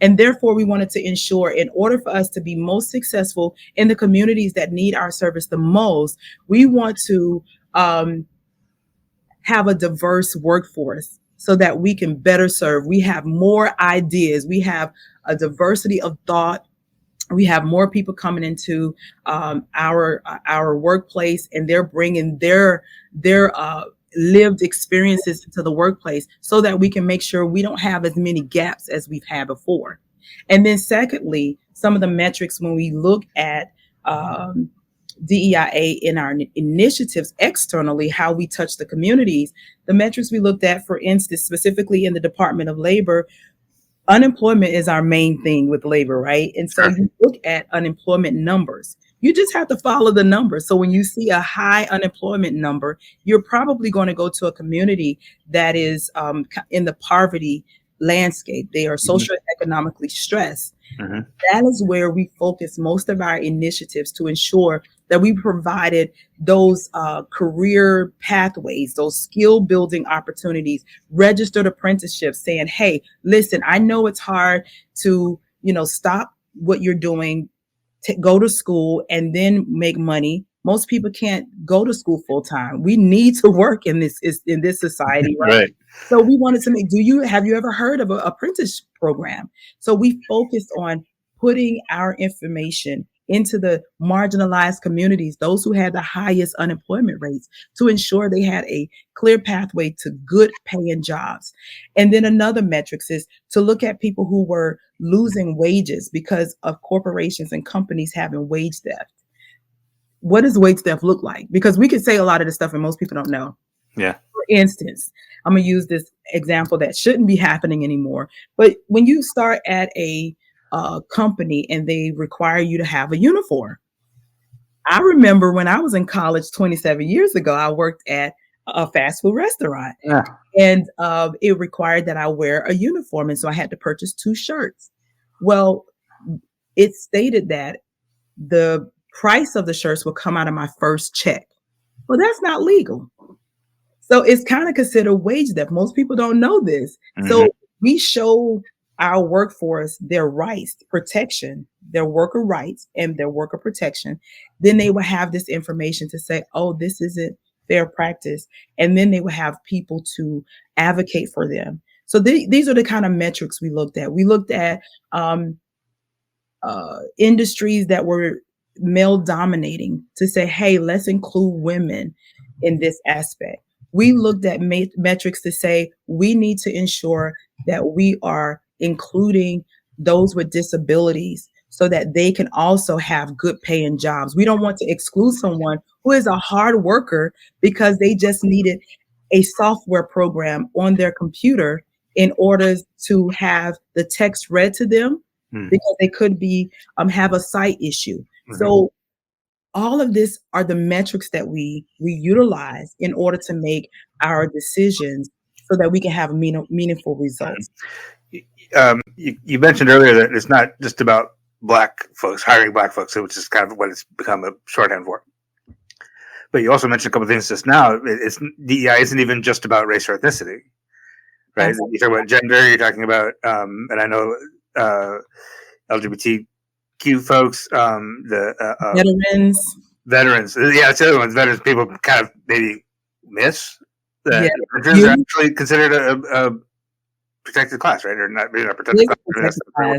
And therefore, we wanted to ensure in order for us to be most successful in the communities that need our service the most, we want to have a diverse workforce so that we can better serve. We have more ideas. We have a diversity of thought. We have more people coming into our workplace, and they're bringing their lived experiences into the workplace so that we can make sure we don't have as many gaps as we've had before. And then secondly, some of the metrics when we look at DEIA in our initiatives externally, how we touch the communities, the metrics we looked at, for instance, specifically in the Department of Labor, unemployment is our main thing with labor, right? And so you look at unemployment numbers. You just have to follow the numbers. So when you see a high unemployment number, you're probably going to go to a community that is in the poverty landscape. They are socioeconomically stressed. That is where we focus most of our initiatives to ensure that we provided those career pathways, those skill building opportunities, registered apprenticeships, saying, hey, listen, I know it's hard to, stop what you're doing, go to school and then make money. Most people can't go to school full time. We need to work in this society, right? So we wanted to have you ever heard of an apprentice program? So we focused on putting our information into the marginalized communities, those who had the highest unemployment rates, to ensure they had a clear pathway to good paying jobs. And then another metric is to look at people who were losing wages because of corporations and companies having wage theft. What does wage theft look like? Because we could say a lot of this stuff and most people don't know. Yeah. For instance, I'm going to use this example that shouldn't be happening anymore. But when you start at a company and they require you to have a uniform. I remember when I was in college 27 years ago, I worked at a fast food restaurant. Yeah. And it required that I wear a uniform. And so I had to purchase 2 shirts. Well, it stated that the price of the shirts will come out of my first check. Well, that's not legal. So it's kind of considered wage theft. Most people don't know this. So we show our workforce their rights, protection, their worker rights and their worker protection. Then they will have this information to say, oh, this isn't fair practice. And then they will have people to advocate for them. So these are the kind of metrics we looked at. We looked at industries that were male dominating to say, hey, let's include women in this aspect. We looked at metrics to say we need to ensure that we are including those with disabilities so that they can also have good paying jobs. We don't want to exclude someone who is a hard worker because they just needed a software program on their computer in order to have the text read to them because they could be have a sight issue. So all of this are the metrics that we utilize in order to make our decisions so that we can have meaningful results. You mentioned earlier that it's not just about Black folks, hiring Black folks, which is kind of what it's become a shorthand for. But you also mentioned a couple of things just now. DEI isn't even just about race or ethnicity, right? You talk about gender, you're talking about, and I know LGBTQ folks, veterans. Yeah, it's the other ones. Veterans, people kind of maybe miss that veterans are actually considered a protected class, right? Or not being a protected class.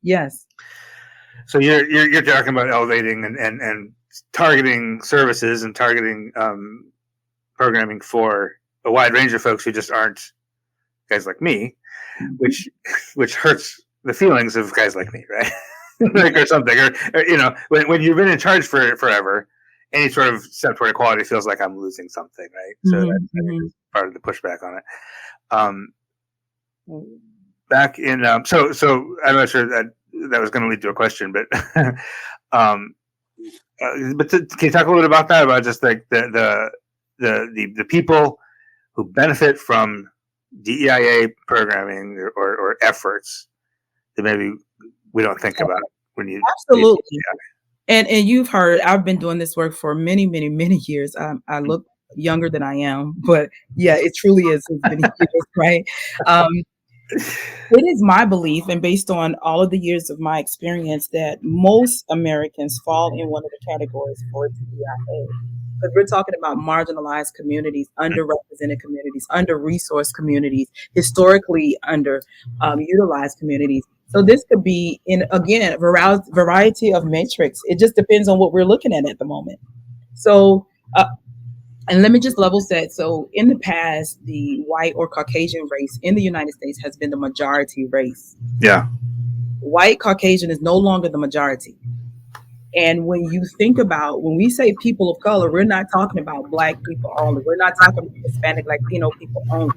Yes. So you're talking about elevating and targeting services and targeting programming for a wide range of folks who just aren't guys like me, which hurts the feelings of guys like me, right? Like or something, or when you've been in charge for forever, any sort of step toward equality feels like I'm losing something, right? So that's part of the pushback on it. Back in so I'm not sure that was going to lead to a question, but can you talk a little bit about that? About just like the people who benefit from DEIA programming or efforts that maybe we don't think about when you absolutely. And you've heard I've been doing this work for many years. I look younger than I am, but yeah, it truly is many years, right? It is my belief, and based on all of the years of my experience, that most Americans fall in one of the categories for DEIA. Because we're talking about marginalized communities, underrepresented communities, under-resourced communities, historically under-utilized communities. So this could be, a variety of metrics. It just depends on what we're looking at the moment. So, and let me just level set. So in the past, the white or Caucasian race in the United States has been the majority race. Yeah. White Caucasian is no longer the majority. And when you think about, when we say people of color, we're not talking about Black people only. We're not talking about Hispanic, Latino people only.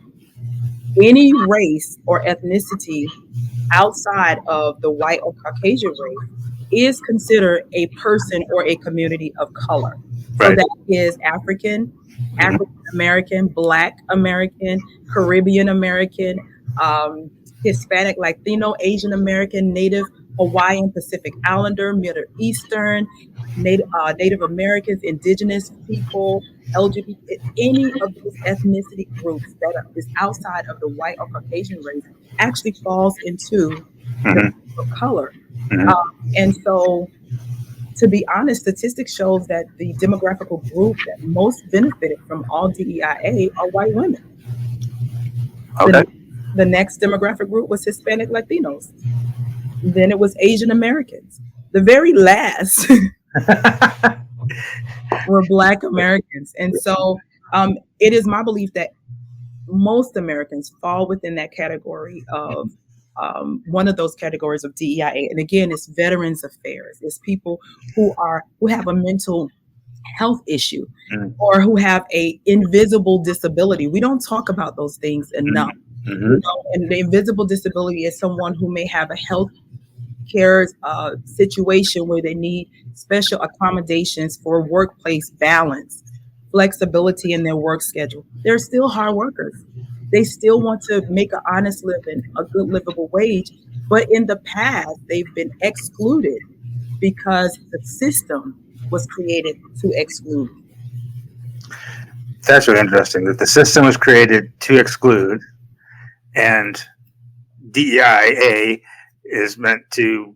Any race or ethnicity outside of the white or Caucasian race is considered a person or a community of color. So that is African American, Black American, Caribbean American, Hispanic, Latino, Asian American, Native, Hawaiian, Pacific Islander, Middle Eastern, Native Americans, Indigenous people, LGBT, any of these ethnicity groups that is outside of the white or Caucasian race actually falls into the color. And so, to be honest, statistics shows that the demographical group that most benefited from all DEIA are white women. Okay. The next demographic group was Hispanic Latinos. Then it was Asian Americans. The very last were Black Americans. And so it is my belief that most Americans fall within that category of one of those categories of DEIA. And again, it's Veterans Affairs. It's people who have a mental health issue or who have a invisible disability. We don't talk about those things enough. You know, and the invisible disability is someone who may have a health care situation where they need special accommodations for workplace balance, flexibility in their work schedule. They're still hard workers. They still want to make an honest living, a good livable wage. But in the past, they've been excluded because the system was created to exclude. That's really interesting, that the system was created to exclude, and DEIA is meant to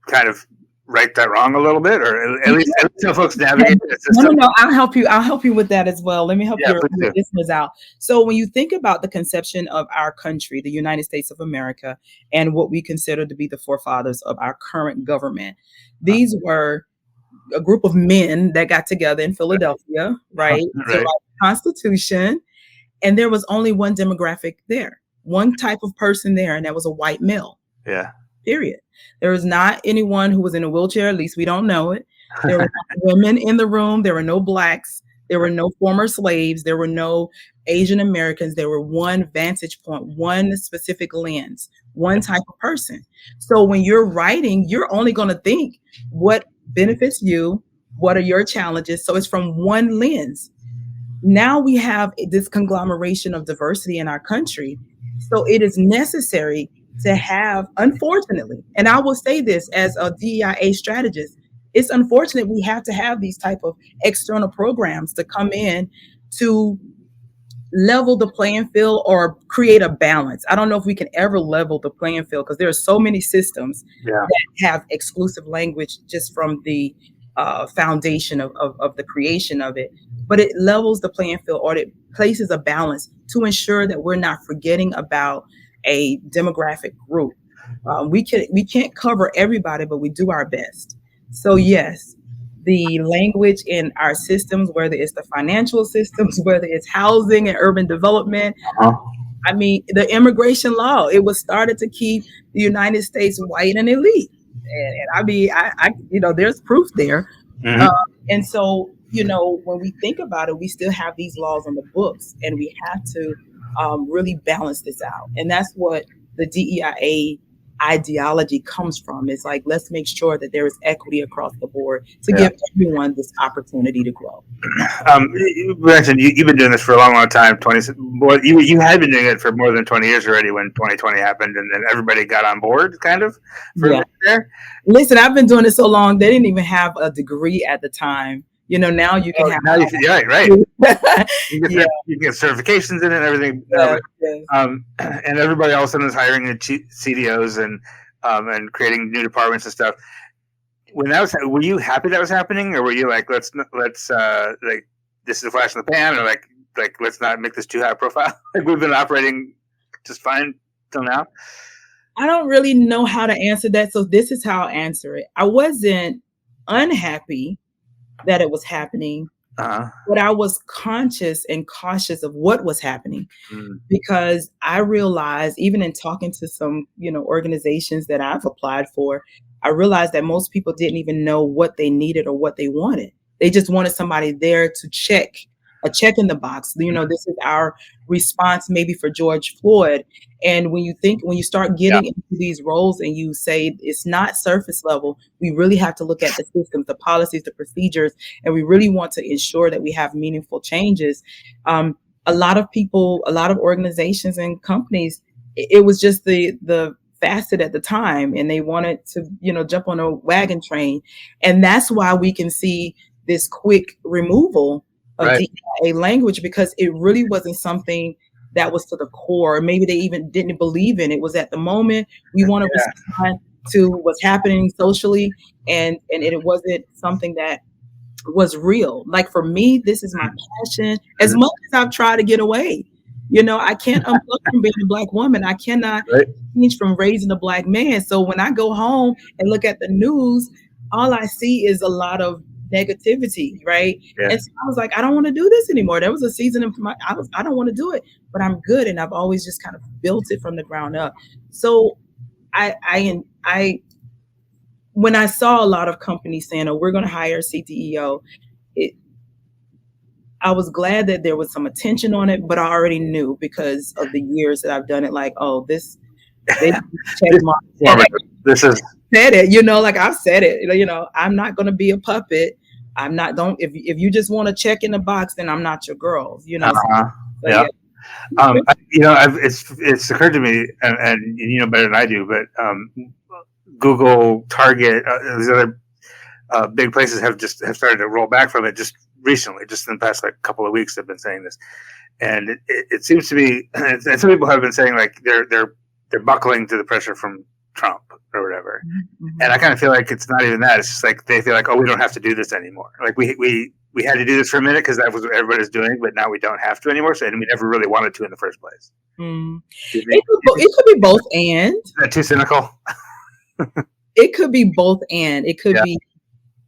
kind of right that wrong a little bit, or at least help folks navigate the system. No, I'll help you with that as well. Let me help your listeners out. So when you think about the conception of our country, the United States of America, and what we consider to be the forefathers of our current government, these were a group of men that got together in Philadelphia, right? To write the Constitution. And there was only one demographic there, one type of person there, and that was a white male. Yeah. Period. There was not anyone who was in a wheelchair, at least we don't know it. There were women in the room. There were no Blacks. There were no former slaves. There were no Asian Americans. There were one vantage point, one specific lens, one type of person. So when you're writing, you're only going to think what benefits you, what are your challenges. So it's from one lens. Now we have this conglomeration of diversity in our country. So it is necessary to have, unfortunately, and I will say this as a DEIA strategist, it's unfortunate we have to have these type of external programs to come in to level the playing field or create a balance. I don't know if we can ever level the playing field because there are so many systems that have exclusive language just from the foundation of the creation of it. But it levels the playing field, or it places a balance to ensure that we're not forgetting about a demographic group. We can't cover everybody, but we do our best. So yes, the language in our systems, whether it's the financial systems, whether it's housing and urban development, I mean, the immigration law, it was started to keep the United States white and elite. And I mean, I there's proof there. And so, when we think about it, we still have these laws on the books, and we have to really balance this out. And that's what the DEIA ideology comes from. It's like, let's make sure that there is equity across the board to give everyone this opportunity to grow. You mentioned you've been doing this for a long time. You had been doing it for more than 20 years already when 2020 happened, and then everybody got on board, kind of. There. Listen, I've been doing it so long, they didn't even have a degree at the time. Now you can have. Now you can, right. You get certifications in it and everything. And everybody all of a sudden is hiring CDOs and creating new departments and stuff. When that was, were you happy that was happening, or were you like, let's like, this is a flash in the pan, or like let's not make this too high profile? Like, we've been operating just fine till now. I don't really know how to answer that, so this is how I'll answer it. I wasn't unhappy that it was happening, but I was conscious and cautious of what was happening, because I realized, even in talking to some, organizations that I've applied for, I realized that most people didn't even know what they needed or what they wanted. They just wanted somebody there to check in the box. This is our response maybe for George Floyd. And when you start getting into these roles and you say it's not surface level, we really have to look at the systems, the policies, the procedures, and we really want to ensure that we have meaningful changes. A lot of people, a lot of organizations and companies it was just the facet at the time, and they wanted to, jump on a wagon train. And that's why we can see this quick removal of DEI language, because it really wasn't something that was to the core. Maybe they even didn't believe in it. Was at the moment we want to respond to what's happening socially, and it wasn't something that was real. Like for me, this is my passion. As much as I've tried to get away, I can't unplug from being a Black woman. I cannot change from raising a Black man. So when I go home and look at the news, all I see is a lot of negativity, right? Yeah. And so I was like, I don't want to do this anymore. There was a season of I don't want to do it, but I'm good, and I've always just kind of built it from the ground up. So I when I saw a lot of companies saying, "Oh, we're going to hire a CTEO," I was glad that there was some attention on it, but I already knew because of the years that I've done it. Like, oh, this is said it, like I've said it, I'm not going to be a puppet. I'm not, if you just want to check in the box, then I'm not your girl, So, yeah. It's occurred to me, and you know better than I do, but Google, Target, these other big places have started to roll back from it just recently, just in the past couple of weeks. They've been saying this, and it seems to be, and some people have been saying they're buckling to the pressure from Trump or whatever. Mm-hmm. And I kind of feel like it's not even that. It's just like they feel like, oh, we don't have to do this anymore. Like we had to do this for a minute because that was what everybody's doing, but now we don't have to anymore. So, and we never really wanted to in the first place. Mm. It could be both and. Is that too cynical? It could be both and. It could be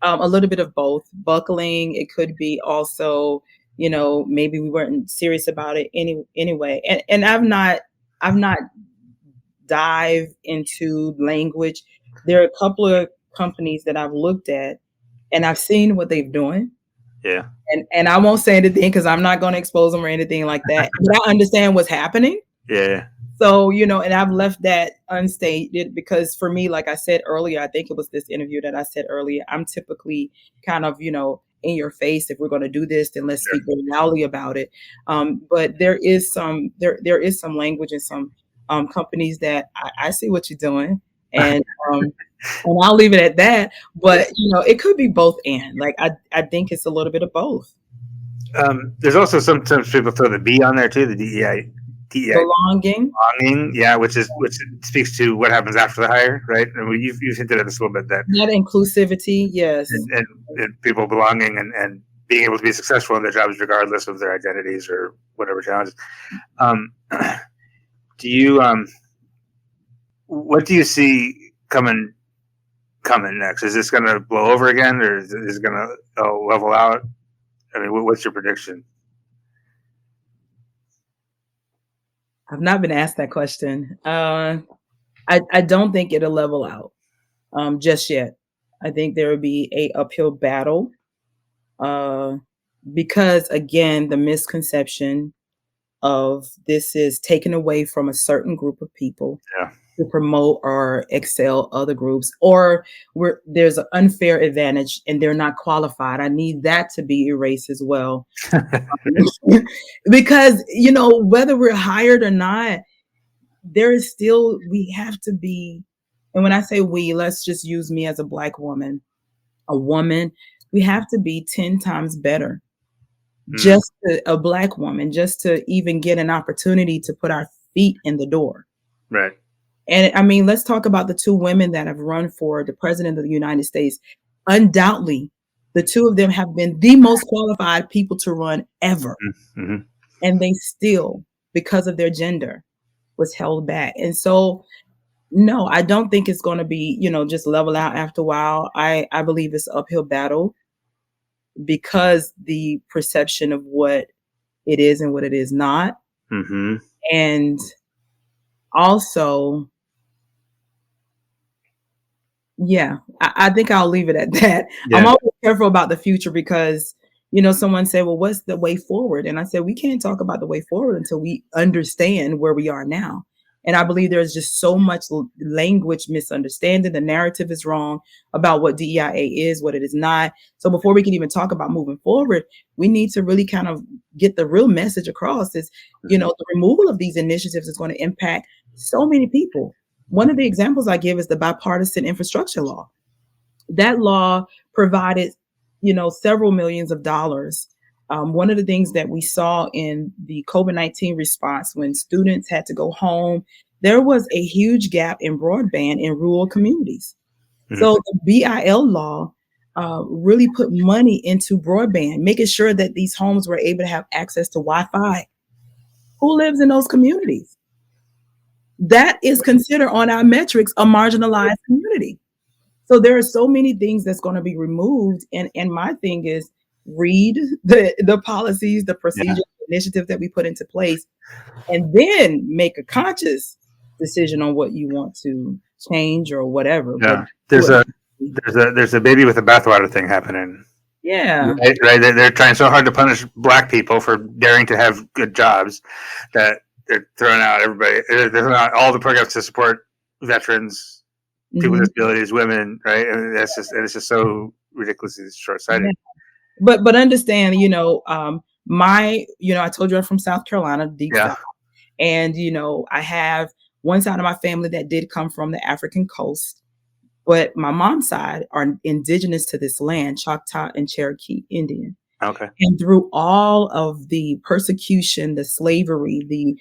a little bit of both. Buckling. It could be also, maybe we weren't serious about it anyway. And I've not dive into language. There are a couple of companies that I've looked at and I've seen what they're doing. Yeah. And I won't say anything because I'm not going to expose them or anything like that. But I understand what's happening. Yeah. So, and I've left that unstated because for me, like I said earlier, I think it was this interview that I said earlier, I'm typically kind of, in your face. If we're going to do this, then let's speak very loudly about it. But there is some language and some companies that I see what you're doing, and I'll leave it at that. But it could be both and. Like I think it's a little bit of both. There's also sometimes people throw the B on there too, the DEI belonging, which speaks to what happens after the hire, right? And you've hinted at this a little bit, that inclusivity, yes, and people belonging and being able to be successful in their jobs regardless of their identities or whatever challenges. Do you what do you see coming next? Is this going to blow over again, or is it going to level out? I mean, what's your prediction? I've not been asked that question. I don't think it'll level out just yet. I think there will be a uphill battle because, again, the misconception of this is taken away from a certain group of people to promote or excel other groups, or where there's an unfair advantage and they're not qualified. I need that to be erased as well. Because, whether we're hired or not, there is still, we have to be, and when I say we, let's just use me as a Black woman, we have to be 10 times better. Just a Black woman, just to even get an opportunity to put our feet in the door. Right. And I mean, let's talk about the two women that have run for the president of the United States. Undoubtedly, the two of them have been the most qualified people to run ever. Mm-hmm. And they still, because of their gender, was held back. And so, no, I don't think it's going to be, just level out after a while. I believe it's an uphill battle, because the perception of what it is and what it is not. Mm-hmm. And also, I think I'll leave it at that. Yeah. I'm always careful about the future because, someone said, well, what's the way forward? And I said, we can't talk about the way forward until we understand where we are now. And I believe there's just so much language misunderstanding. The narrative is wrong about what DEIA is, what it is not. So before we can even talk about moving forward, we need to really kind of get the real message across is, the removal of these initiatives is going to impact so many people. One of the examples I give is the bipartisan infrastructure law. That law provided, several millions of dollars. One of the things that we saw in the COVID-19 response when students had to go home, there was a huge gap in broadband in rural communities. Mm-hmm. So the BIL law really put money into broadband, making sure that these homes were able to have access to Wi-Fi. Who lives in those communities? That is considered on our metrics a marginalized community. So there are so many things that's going to be removed. And my thing is read the policies, the procedures, initiatives that we put into place, and then make a conscious decision on what you want to change or whatever. Yeah. But there's a baby with a bathwater thing happening. Yeah. Right. They're trying so hard to punish Black people for daring to have good jobs that they're throwing out everybody. They're throwing out all the programs to support veterans, people with disabilities, women, right? And it's just so ridiculously short-sighted. Yeah. But understand, I told you I'm from South Carolina, deep South. And, I have one side of my family that did come from the African coast, but my mom's side are indigenous to this land, Choctaw and Cherokee Indian. Okay. And through all of the persecution, the slavery, the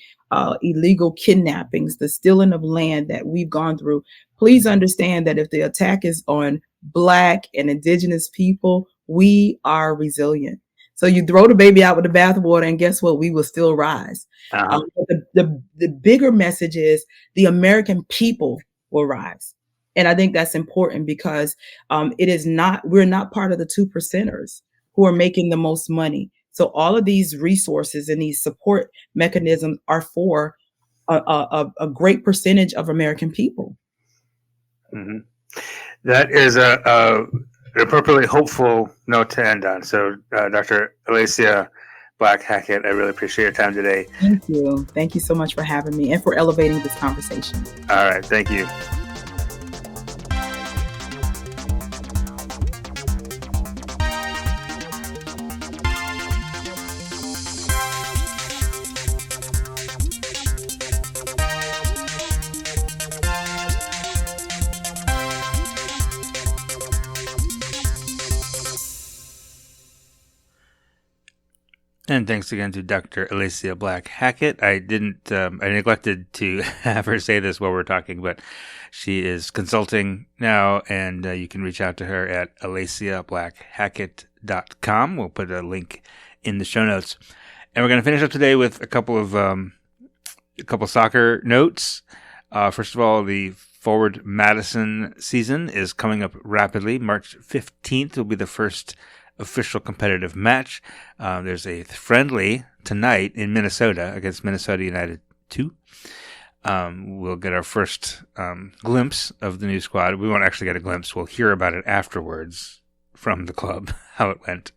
illegal kidnappings, the stealing of land that we've gone through, please understand that if the attack is on Black and indigenous people, we are resilient. So you throw the baby out with the bathwater, and guess what? We will still rise. Uh-huh. The bigger message is the American people will rise. And I think that's important because we're not part of the 2%ers who are making the most money. So all of these resources and these support mechanisms are for a great percentage of American people. Mm-hmm. That is an appropriately hopeful note to end on. So Dr. Alaysia Black Hackett, I really appreciate your time today. Thank you. Thank you so much for having me and for elevating this conversation. All right. Thank you. And thanks again to Dr. Alaysia Black Hackett. I neglected to have her say this while we're talking, but she is consulting now, and you can reach out to her at AlaysiaBlackHackett.com. We'll put a link in the show notes. And we're going to finish up today with a couple soccer notes. First of all, the Forward Madison season is coming up rapidly. March 15th will be the first official competitive match. There's a friendly tonight in Minnesota against Minnesota United 2. We'll get our first glimpse of the new squad. We won't actually get a glimpse. We'll hear about it afterwards from the club, how it went.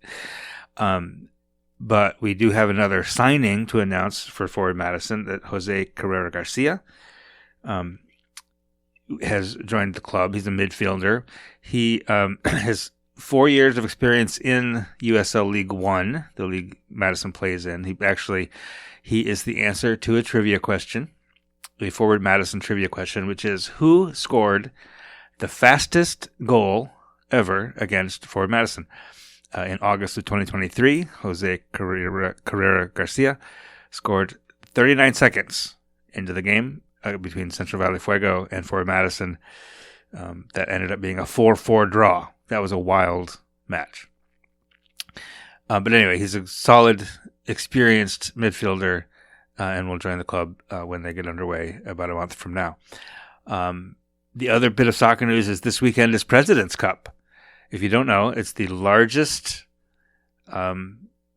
But we do have another signing to announce for Forward Madison, that Jose Carrera Garcia has joined the club. He's a midfielder. He has 4 years of experience in USL League One, the league Madison plays in. He is the answer to a trivia question, a Forward Madison trivia question, which is, who scored the fastest goal ever against Forward Madison? In August of 2023, Jose Carrera Garcia scored 39 seconds into the game between Central Valley Fuego and Forward Madison. That ended up being a 4-4 draw. That was a wild match. But anyway, he's a solid, experienced midfielder, and will join the club when they get underway about a month from now. The other bit of soccer news is this weekend is President's Cup. If you don't know, it's the largest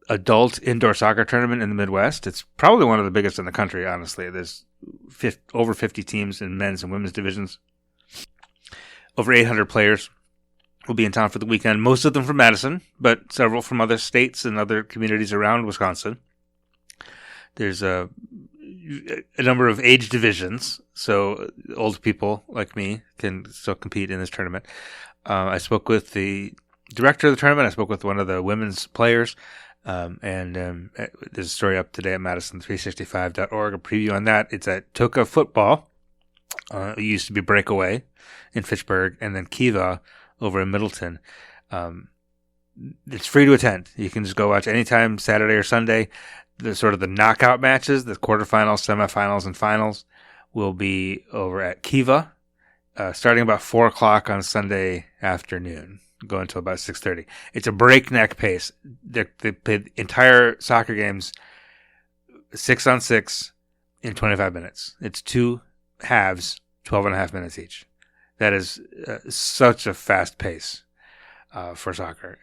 adult indoor soccer tournament in the Midwest. It's probably one of the biggest in the country, honestly. There's over 50 teams in men's and women's divisions. Over 800 players will be in town for the weekend, most of them from Madison, but several from other states and other communities around Wisconsin. There's a number of age divisions, so old people like me can still compete in this tournament. I spoke with the director of the tournament. I spoke with one of the women's players, and there's a story up today at Madison365.org, a preview on that. It's at Toka Football, It used to be Breakaway in Fitchburg, and then Kiva over in Middleton. It's free to attend. You can just go watch anytime, Saturday or Sunday. The knockout matches, the quarterfinals, semifinals, and finals will be over at Kiva, starting about 4 o'clock on Sunday afternoon, going until about 6:30. It's a breakneck pace. They play entire soccer games 6-on-6 in 25 minutes. It's 2 halves, 12.5 minutes each. That is such a fast pace for soccer.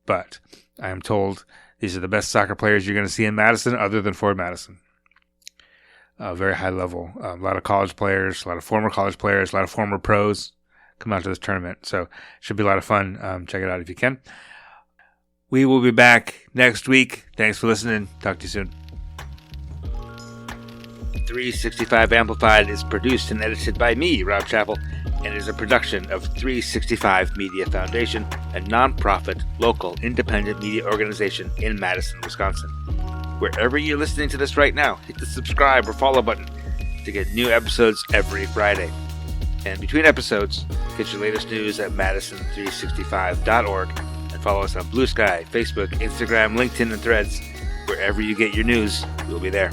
But I am told these are the best soccer players you're going to see in Madison, other than Ford Madison. Very high level. A lot of college players, a lot of former college players, a lot of former pros come out to this tournament. So it should be a lot of fun. Check it out if you can. We will be back next week. Thanks for listening. Talk to you soon. 365 Amplified is produced and edited by me, Rob Chappell, and is a production of 365 Media Foundation, a nonprofit, local, independent media organization in Madison, Wisconsin. Wherever you're listening to this right now, hit the subscribe or follow button to get new episodes every Friday. And between episodes, get your latest news at madison365.org and follow us on Blue Sky, Facebook, Instagram, LinkedIn, and Threads. Wherever you get your news, we'll be there.